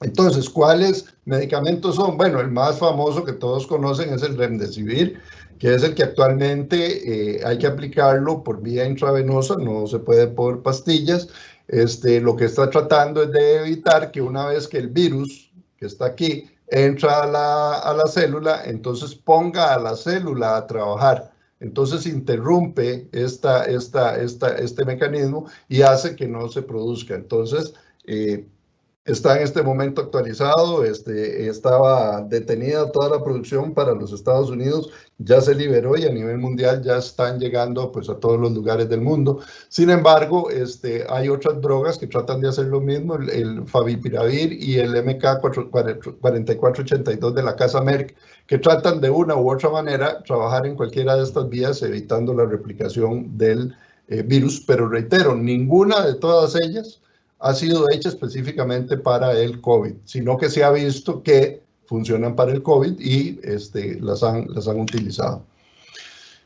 Entonces, ¿cuáles medicamentos son? Bueno, el más famoso que todos conocen es el Remdesivir, que es el que actualmente hay que aplicarlo por vía intravenosa, no se puede por pastillas. Lo que está tratando es de evitar que una vez que el virus que está aquí entra a la célula, entonces ponga a la célula a trabajar. Entonces interrumpe este mecanismo y hace que no se produzca. Entonces, está en este momento actualizado, estaba detenida toda la producción para los Estados Unidos, ya se liberó y a nivel mundial ya están llegando pues a todos los lugares del mundo. Sin embargo, hay otras drogas que tratan de hacer lo mismo, el Favipiravir y el MK-4482 de la casa Merck, que tratan de una u otra manera trabajar en cualquiera de estas vías evitando la replicación del virus, pero reitero, ninguna de todas ellas ha sido hecha específicamente para el COVID, sino que se ha visto que funcionan para el COVID y las han utilizado.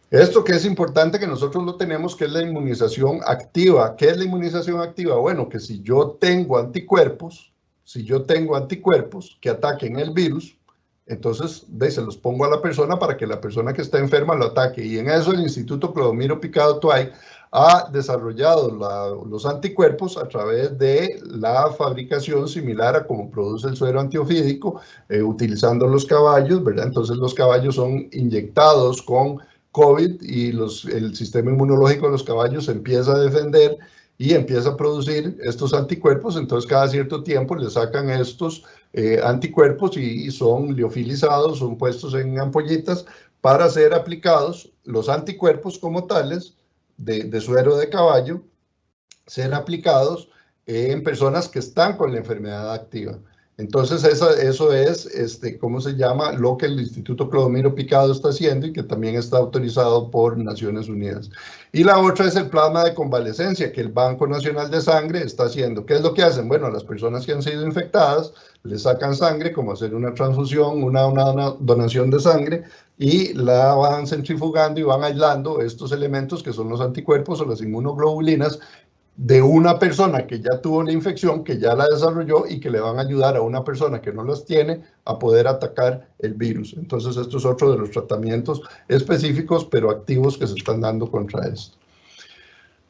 Esto que es importante que nosotros lo tenemos, que es la inmunización activa. ¿Qué es la inmunización activa? Bueno, que si yo tengo anticuerpos que ataquen el virus, entonces se los pongo a la persona para que la persona que está enferma lo ataque. Y en eso el Instituto Clodomiro Picado Tuay ha desarrollado los anticuerpos a través de la fabricación similar a como produce el suero antiofídico, utilizando los caballos, ¿verdad? Entonces los caballos son inyectados con COVID y el sistema inmunológico de los caballos empieza a defender y empieza a producir estos anticuerpos. Entonces cada cierto tiempo le sacan estos anticuerpos y son liofilizados, son puestos en ampollitas para ser aplicados los anticuerpos como tales de suero de caballo, ser aplicados en personas que están con la enfermedad activa. Entonces eso es, ¿cómo se llama? Lo que el Instituto Clodomiro Picado está haciendo y que también está autorizado por Naciones Unidas. Y la otra es el plasma de convalescencia que el Banco Nacional de Sangre está haciendo. ¿Qué es lo que hacen? Bueno, a las personas que han sido infectadas les sacan sangre, como hacer una transfusión, una donación de sangre, y la van centrifugando y van aislando estos elementos que son los anticuerpos o las inmunoglobulinas de una persona que ya tuvo una infección, que ya la desarrolló y que le van a ayudar a una persona que no las tiene a poder atacar el virus. Entonces, esto es otro de los tratamientos específicos pero activos que se están dando contra esto.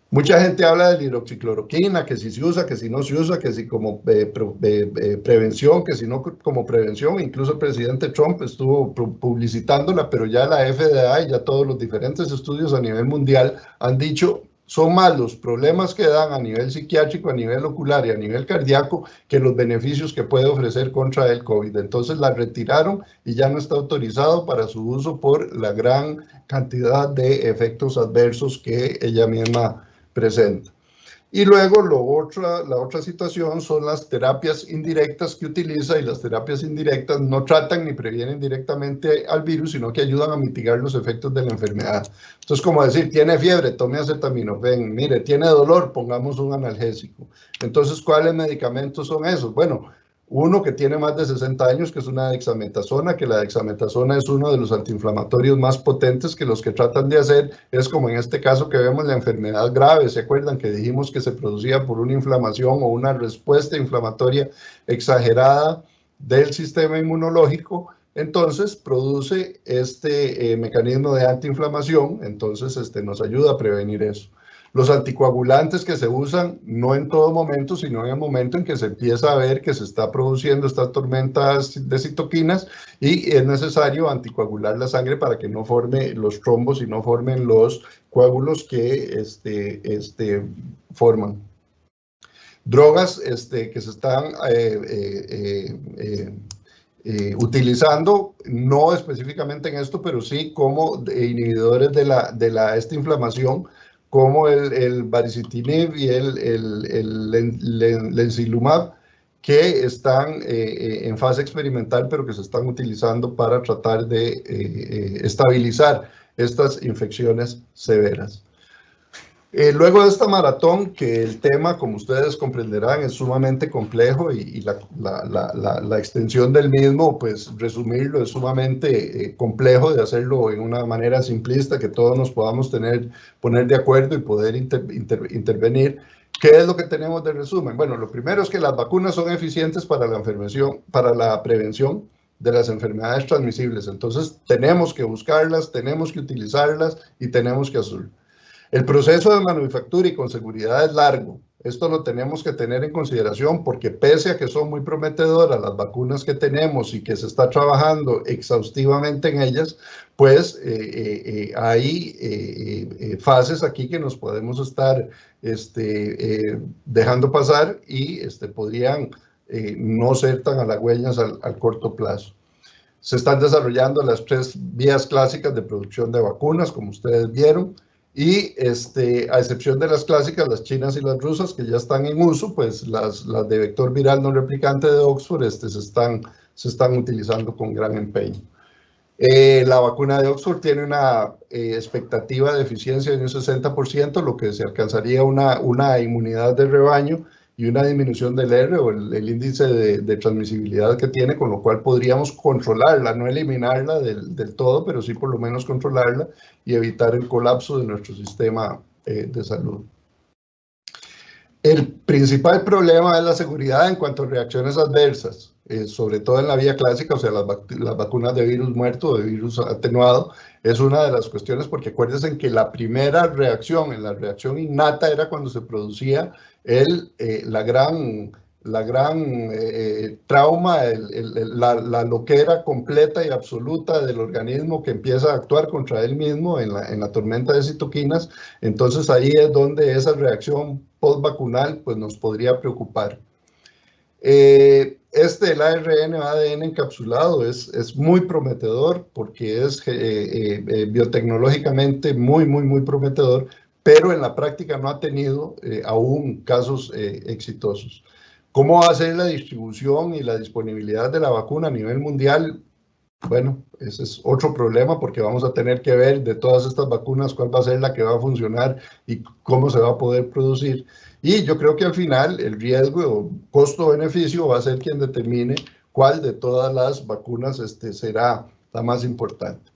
Mucha gente habla de la hidroxicloroquina, que si se usa, que si no se usa, que si como prevención, que si no como prevención. Incluso el presidente Trump estuvo publicitándola, pero ya la FDA y ya todos los diferentes estudios a nivel mundial han dicho son más los problemas que dan a nivel psiquiátrico, a nivel ocular y a nivel cardíaco que los beneficios que puede ofrecer contra el COVID. Entonces la retiraron y ya no está autorizado para su uso por la gran cantidad de efectos adversos que ella misma presenta. Y luego la otra situación son las terapias indirectas que utiliza, y las terapias indirectas no tratan ni previenen directamente al virus, sino que ayudan a mitigar los efectos de la enfermedad. Entonces, como decir, tiene fiebre, tome acetaminofén, mire, tiene dolor, pongamos un analgésico. Entonces, ¿cuáles medicamentos son esos? Bueno, uno que tiene más de 60 años, que es una dexametasona, que la dexametasona es uno de los antiinflamatorios más potentes, que los que tratan de hacer es como en este caso que vemos la enfermedad grave. ¿Se acuerdan que dijimos que se producía por una inflamación o una respuesta inflamatoria exagerada del sistema inmunológico? Entonces produce este mecanismo de antiinflamación, entonces nos ayuda a prevenir eso. Los anticoagulantes que se usan no en todo momento, sino en el momento en que se empieza a ver que se está produciendo estas tormentas de citoquinas y es necesario anticoagular la sangre para que no forme los trombos y no formen los coágulos que forman. drogas que se están utilizando, no específicamente en esto, pero sí como inhibidores de esta inflamación, como el baricitinib y el lencilumab, que están en fase experimental, pero que se están utilizando para tratar de estabilizar estas infecciones severas. Luego de esta maratón, que el tema, como ustedes comprenderán, es sumamente complejo y la extensión del mismo, pues resumirlo, es sumamente complejo de hacerlo en una manera simplista, que todos nos podamos poner de acuerdo y poder intervenir. ¿Qué es lo que tenemos de resumen? Bueno, lo primero es que las vacunas son eficientes para la prevención de las enfermedades transmisibles. Entonces, tenemos que buscarlas, tenemos que utilizarlas y tenemos que hacerlo. El proceso de manufactura y con seguridad es largo. Esto lo tenemos que tener en consideración porque pese a que son muy prometedoras las vacunas que tenemos y que se está trabajando exhaustivamente en ellas, pues hay fases aquí que nos podemos estar dejando pasar y podrían no ser tan halagüeñas al corto plazo. Se están desarrollando las 3 vías clásicas de producción de vacunas, como ustedes vieron. Y a excepción de las clásicas, las chinas y las rusas, que ya están en uso, pues las de vector viral no replicante de Oxford se están utilizando con gran empeño. La vacuna de Oxford tiene una expectativa de eficiencia de un 60%, lo que se alcanzaría una inmunidad de rebaño y una disminución del R o el índice de transmisibilidad que tiene, con lo cual podríamos controlarla, no eliminarla del todo, pero sí por lo menos controlarla y evitar el colapso de nuestro sistema de salud. El principal problema es la seguridad en cuanto a reacciones adversas, sobre todo en la vía clásica, o sea, las vacunas de virus muerto o de virus atenuado, es una de las cuestiones, porque acuérdense que la primera reacción, la reacción innata, era cuando se producía la gran trauma, la loquera completa y absoluta del organismo que empieza a actuar contra él mismo en la tormenta de citoquinas. Entonces ahí es donde esa reacción postvacunal pues nos podría preocupar. El ARN o ADN encapsulado es muy prometedor porque es biotecnológicamente muy prometedor, pero en la práctica no ha tenido aún casos exitosos. ¿Cómo va a ser la distribución y la disponibilidad de la vacuna a nivel mundial? Bueno, ese es otro problema porque vamos a tener que ver de todas estas vacunas cuál va a ser la que va a funcionar y cómo se va a poder producir. Y yo creo que al final el riesgo o costo-beneficio va a ser quien determine cuál de todas las vacunas será la más importante.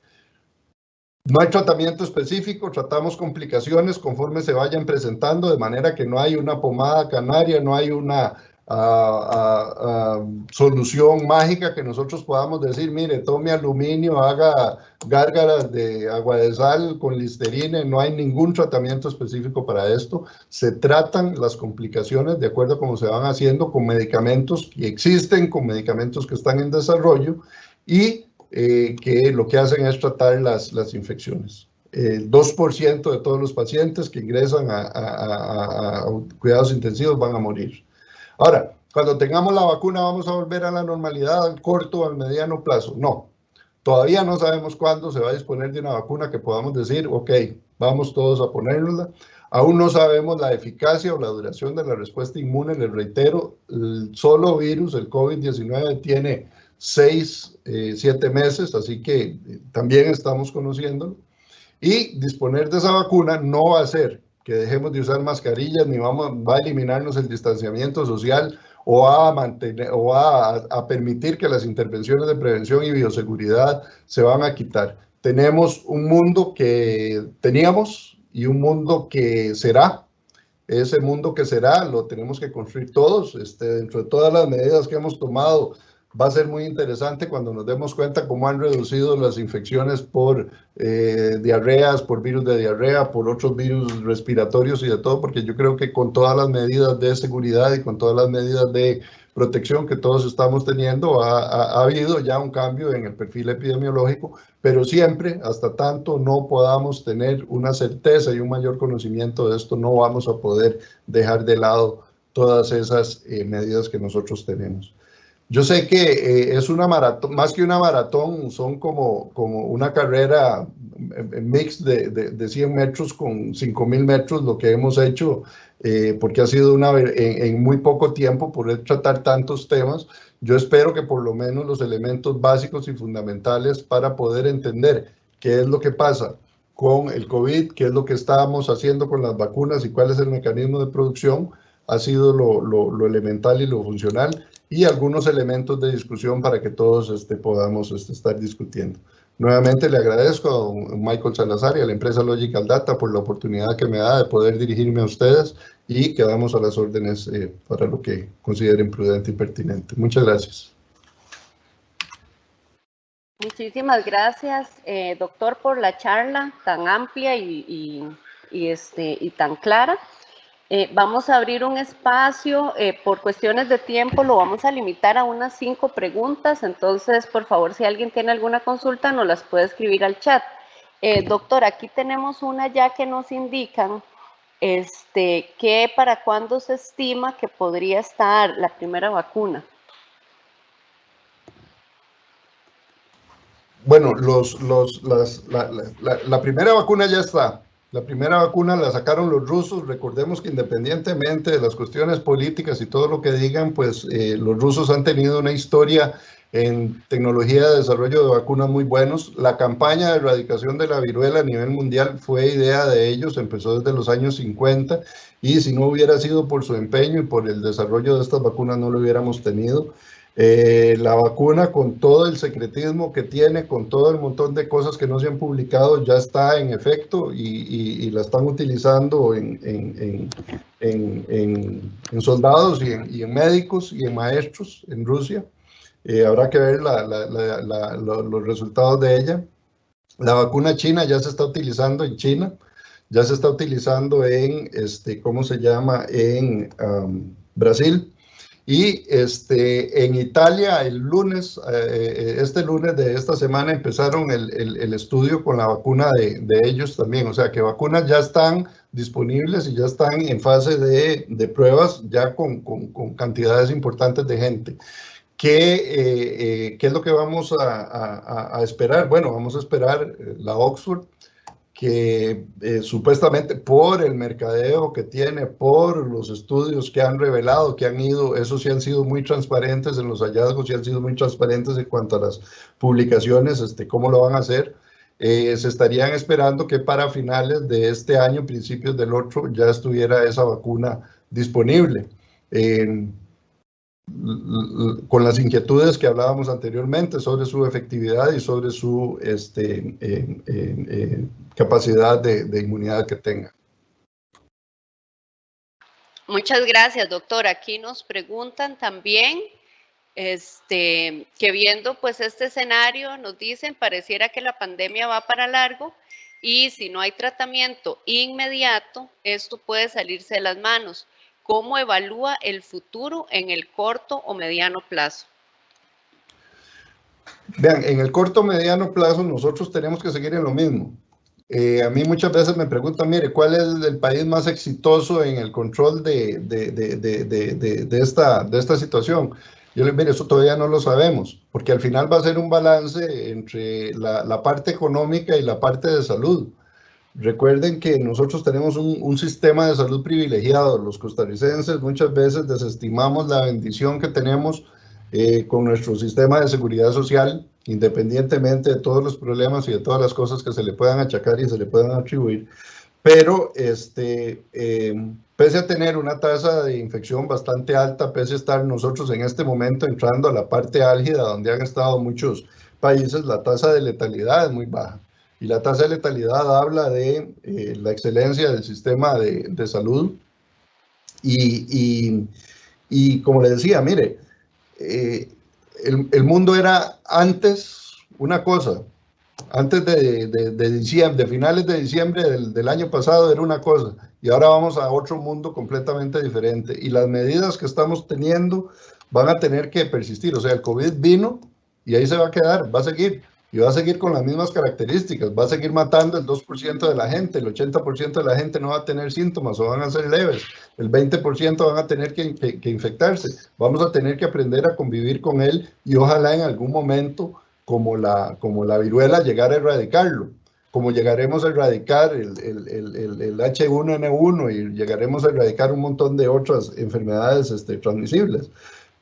No hay tratamiento específico, tratamos complicaciones conforme se vayan presentando, de manera que no hay una pomada canaria, no hay una solución mágica que nosotros podamos decir, mire, tome aluminio, haga gárgaras de agua de sal con Listerine. No hay ningún tratamiento específico para esto. Se tratan las complicaciones de acuerdo a cómo se van haciendo con medicamentos que existen, con medicamentos que están en desarrollo y que lo que hacen es tratar las infecciones. El 2% de todos los pacientes que ingresan a cuidados intensivos van a morir. Ahora, cuando tengamos la vacuna, ¿vamos a volver a la normalidad al corto o al mediano plazo? No, todavía no sabemos cuándo se va a disponer de una vacuna que podamos decir, ok, vamos todos a ponérnosla. Aún no sabemos la eficacia o la duración de la respuesta inmune. Les reitero, el solo virus, el COVID-19, tiene 6-7 meses, así que también estamos conociéndolo. Y disponer de esa vacuna no va a hacer que dejemos de usar mascarillas, ni va a eliminarnos el distanciamiento social o a permitir que las intervenciones de prevención y bioseguridad se van a quitar. Tenemos un mundo que teníamos y un mundo que será. Ese mundo que será lo tenemos que construir todos. Dentro de todas las medidas que hemos tomado, va a ser muy interesante cuando nos demos cuenta cómo han reducido las infecciones por diarreas, por virus de diarrea, por otros virus respiratorios y de todo, porque yo creo que con todas las medidas de seguridad y con todas las medidas de protección que todos estamos teniendo, ha habido ya un cambio en el perfil epidemiológico, pero siempre, hasta tanto no podamos tener una certeza y un mayor conocimiento de esto, no vamos a poder dejar de lado todas esas medidas que nosotros tenemos. Yo sé que es una maratón, más que una maratón, son como una carrera mix de 100 metros con 5.000 metros, lo que hemos hecho, porque ha sido en muy poco tiempo poder tratar tantos temas. Yo espero que por lo menos los elementos básicos y fundamentales para poder entender qué es lo que pasa con el COVID, qué es lo que estábamos haciendo con las vacunas y cuál es el mecanismo de producción, ha sido lo elemental y lo funcional, y algunos elementos de discusión para que todos podamos estar discutiendo. Nuevamente le agradezco a don Michael Salazar y a la empresa Logical Data por la oportunidad que me da de poder dirigirme a ustedes, y quedamos a las órdenes para lo que consideren prudente y pertinente. Muchas gracias. Muchísimas gracias, doctor, por la charla tan amplia y tan clara. Vamos a abrir un espacio, por cuestiones de tiempo lo vamos a limitar a unas 5 preguntas, entonces por favor si alguien tiene alguna consulta nos las puede escribir al chat. Doctor, aquí tenemos una ya que nos indican que para cuándo se estima que podría estar la primera vacuna. Bueno, la primera vacuna ya está. La primera vacuna la sacaron los rusos. Recordemos que independientemente de las cuestiones políticas y todo lo que digan, pues los rusos han tenido una historia en tecnología de desarrollo de vacunas muy buenos. La campaña de erradicación de la viruela a nivel mundial fue idea de ellos, empezó desde los años 50, y si no hubiera sido por su empeño y por el desarrollo de estas vacunas no lo hubiéramos tenido. La vacuna, con todo el secretismo que tiene, con todo el montón de cosas que no se han publicado, ya está en efecto y la están utilizando en soldados y en médicos y en maestros en Rusia. Habrá que ver los resultados de ella. La vacuna china ya se está utilizando en China, ya se está utilizando en, ¿cómo se llama?, en Brasil. Y en Italia el lunes, este lunes de esta semana empezaron el estudio con la vacuna de ellos también. O sea que vacunas ya están disponibles y ya están en fase de pruebas, ya con cantidades importantes de gente. ¿Qué es lo que vamos a esperar? Bueno, vamos a esperar la Oxford, que supuestamente por el mercadeo que tiene, por los estudios que han revelado, que han ido, esos sí han sido muy transparentes en los hallazgos, y han sido muy transparentes en cuanto a las publicaciones, cómo lo van a hacer. Se estarían esperando que para finales de este año, principios del otro, ya estuviera esa vacuna disponible. Con las inquietudes que hablábamos anteriormente sobre su efectividad y sobre su capacidad de inmunidad que tenga. Muchas gracias, doctor. Aquí nos preguntan también que viendo pues este escenario, nos dicen, pareciera que la pandemia va para largo y si no hay tratamiento inmediato, esto puede salirse de las manos. ¿Cómo evalúa el futuro en el corto o mediano plazo? Vean, en el corto o mediano plazo nosotros tenemos que seguir en lo mismo. A mí muchas veces me preguntan, mire, ¿cuál es el país más exitoso en el control de esta situación? Yo les digo, mire, eso todavía no lo sabemos, porque al final va a ser un balance entre la parte económica y la parte de salud. Recuerden que nosotros tenemos un sistema de salud privilegiado. Los costarricenses muchas veces desestimamos la bendición que tenemos con nuestro sistema de seguridad social, independientemente de todos los problemas y de todas las cosas que se le puedan achacar y se le puedan atribuir. Pero pese a tener una tasa de infección bastante alta, pese a estar nosotros en este momento entrando a la parte álgida donde han estado muchos países, la tasa de letalidad es muy baja. Y la tasa de letalidad habla de la excelencia del sistema de salud. Y como le decía, mire, el mundo era antes una cosa. Antes de finales de diciembre del año pasado era una cosa. Y ahora vamos a otro mundo completamente diferente. Y las medidas que estamos teniendo van a tener que persistir. O sea, el COVID vino y ahí se va a quedar, va a seguir. y va a seguir con las mismas características, va a seguir matando el 2% de la gente, el 80% de la gente no va a tener síntomas o van a ser leves, el 20% van a tener que infectarse, vamos a tener que aprender a convivir con él y ojalá en algún momento, como la viruela, llegar a erradicarlo, como llegaremos a erradicar el H1N1 y llegaremos a erradicar un montón de otras enfermedades transmisibles,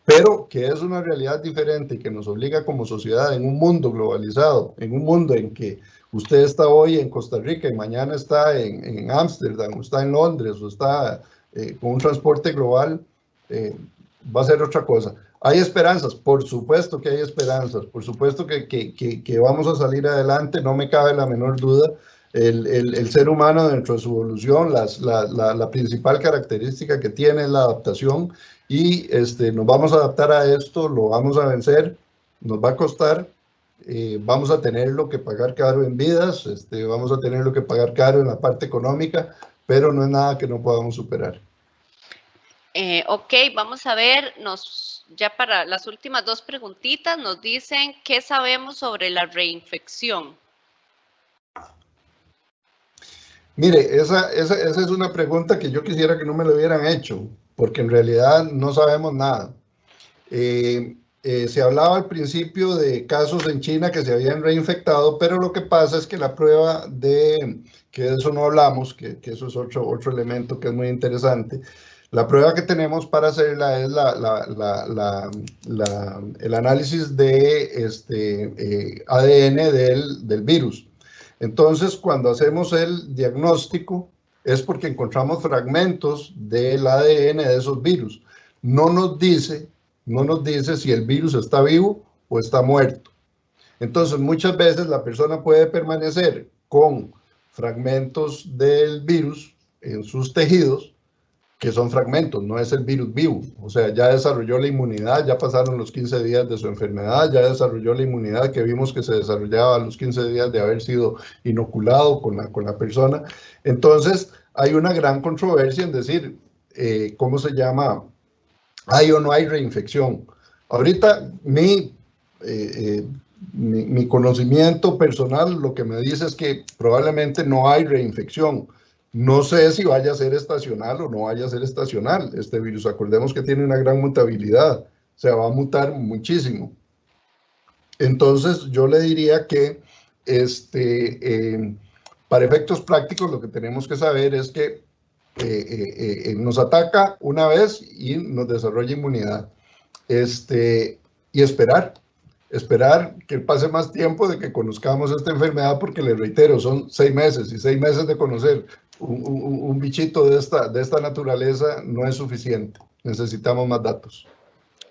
pero que es una realidad diferente y que nos obliga como sociedad en un mundo globalizado, en un mundo en que usted está hoy en Costa Rica y mañana está en Ámsterdam, o está en Londres, o está con un transporte global, va a ser otra cosa. Hay esperanzas, por supuesto que hay esperanzas, por supuesto que vamos a salir adelante, no me cabe la menor duda. El ser humano dentro de su evolución, la principal característica que tiene es la adaptación y nos vamos a adaptar a esto, lo vamos a vencer, nos va a costar, vamos a tener lo que pagar caro en vidas, vamos a tener lo que pagar caro en la parte económica, pero no es nada que no podamos superar. Ok, vamos a ver, ya para las últimas dos preguntitas nos dicen, ¿qué sabemos sobre la reinfección? Mire, esa es una pregunta que yo quisiera que no me lo hubieran hecho, porque en realidad no sabemos nada. Se hablaba al principio de casos en China que se habían reinfectado, pero lo que pasa es que la prueba que de eso no hablamos, que eso es otro elemento que es muy interesante, la prueba que tenemos para hacerla es el análisis de ADN del virus. Entonces, cuando hacemos el diagnóstico, es porque encontramos fragmentos del ADN de esos virus. No nos dice si el virus está vivo o está muerto. Entonces, muchas veces la persona puede permanecer con fragmentos del virus en sus tejidos, que son fragmentos, no es el virus vivo. O sea, ya desarrolló la inmunidad, ya pasaron los 15 días de su enfermedad, ya desarrolló la inmunidad que vimos que se desarrollaba a los 15 días de haber sido inoculado con la persona. Entonces, hay una gran controversia en decir, ¿cómo se llama? ¿Hay o no hay reinfección? Ahorita mi conocimiento personal lo que me dice es que probablemente no hay reinfección. No sé si vaya a ser estacional o no vaya a ser estacional este virus. Acordemos que tiene una gran mutabilidad, o sea, va a mutar muchísimo. Entonces, yo le diría que para efectos prácticos lo que tenemos que saber es que nos ataca una vez y nos desarrolla inmunidad. Y esperar que pase más tiempo de que conozcamos esta enfermedad, porque les reitero, son 6 meses, y 6 meses de conocer un bichito de esta naturaleza no es suficiente. Necesitamos más datos.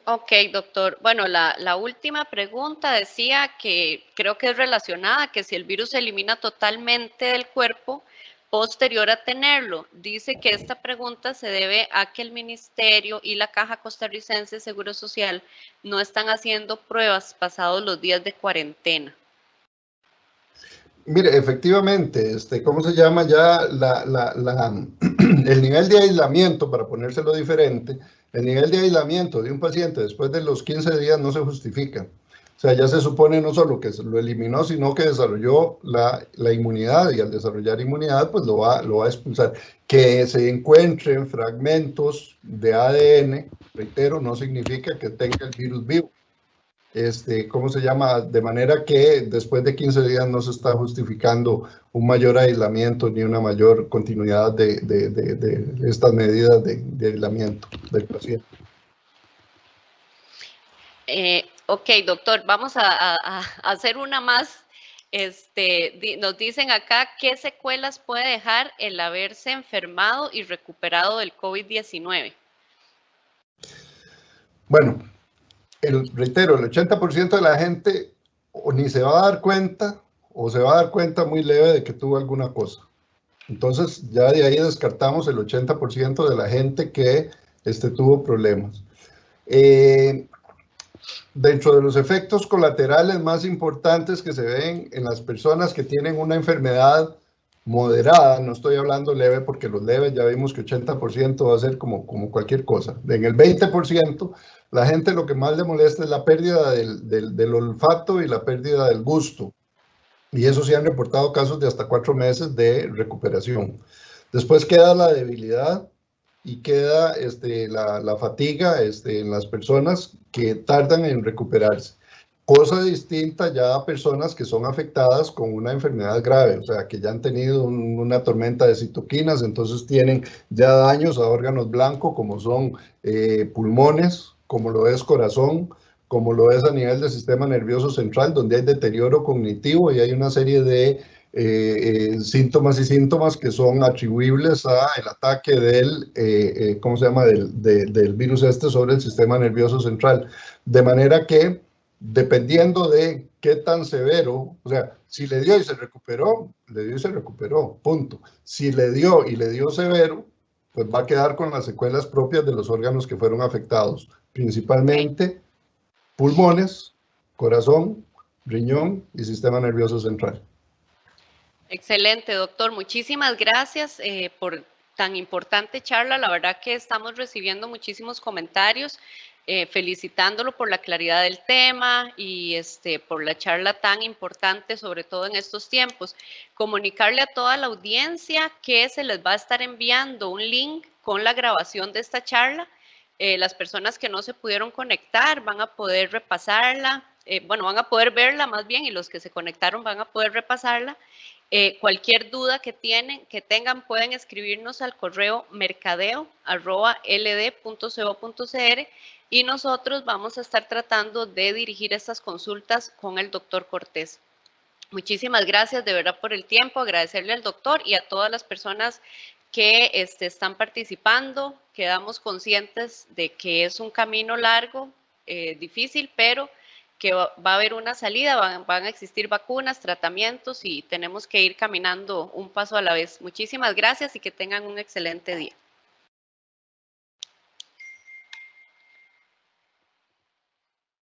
Ok, doctor. Bueno, la última pregunta decía que creo que es relacionada, que si el virus se elimina totalmente del cuerpo posterior a tenerlo. Dice que esta pregunta se debe a que el Ministerio y la Caja Costarricense de Seguro Social no están haciendo pruebas pasados los días de cuarentena. Mire, efectivamente, ¿cómo se llama ya el nivel de aislamiento, para ponérselo diferente? El nivel de aislamiento de un paciente después de los 15 días no se justifica. O sea, ya se supone no solo que lo eliminó, sino que desarrolló la inmunidad, y al desarrollar inmunidad, pues lo va a expulsar. Que se encuentren fragmentos de ADN, reitero, no significa que tenga el virus vivo. ¿Cómo se llama? De manera que después de 15 días no se está justificando un mayor aislamiento ni una mayor continuidad de estas medidas de aislamiento del paciente. Ok, doctor, vamos a hacer una más. Nos dicen acá, ¿qué secuelas puede dejar el haberse enfermado y recuperado del COVID-19? Bueno, reitero, el 80% de la gente o ni se va a dar cuenta, o se va a dar cuenta muy leve de que tuvo alguna cosa. Entonces, ya de ahí descartamos el 80% de la gente que tuvo problemas. Dentro de los efectos colaterales más importantes que se ven en las personas que tienen una enfermedad moderada, no estoy hablando leve, porque los leves ya vimos que 80% va a ser como cualquier cosa. En el 20%, La gente lo que más le molesta es la pérdida del olfato y la pérdida del gusto. Y eso sí han reportado casos de hasta 4 meses de recuperación. Después queda la debilidad y queda la fatiga en las personas que tardan en recuperarse. Cosa distinta ya a personas que son afectadas con una enfermedad grave, o sea, que ya han tenido una tormenta de citoquinas, entonces tienen ya daños a órganos blancos como son pulmones, como lo es corazón, como lo es a nivel del sistema nervioso central, donde hay deterioro cognitivo y hay una serie de síntomas que son atribuibles al ataque ¿cómo se llama?, del virus sobre el sistema nervioso central. De manera que, dependiendo de qué tan severo, o sea, si le dio y se recuperó, le dio y se recuperó, punto. Si le dio y le dio severo, pues va a quedar con las secuelas propias de los órganos que fueron afectados, principalmente pulmones, corazón, riñón y sistema nervioso central. Excelente, doctor. Muchísimas gracias por tan importante charla. La verdad que estamos recibiendo muchísimos comentarios felicitándolo por la claridad del tema y por la charla tan importante, sobre todo en estos tiempos. Comunicarle a toda la audiencia que se les va a estar enviando un link con la grabación de esta charla. Las personas que no se pudieron conectar van a poder repasarla, bueno, van a poder verla más bien, y los que se conectaron van a poder repasarla. Cualquier duda que tengan pueden escribirnos al correo mercadeo@ld.co.cr y nosotros vamos a estar tratando de dirigir estas consultas con el doctor Cortés. Muchísimas gracias de verdad por el tiempo, agradecerle al doctor y a todas las personas que están participando. Quedamos conscientes de que es un camino largo, difícil, pero que va a haber una salida, van a existir vacunas, tratamientos y tenemos que ir caminando un paso a la vez. Muchísimas gracias y que tengan un excelente día.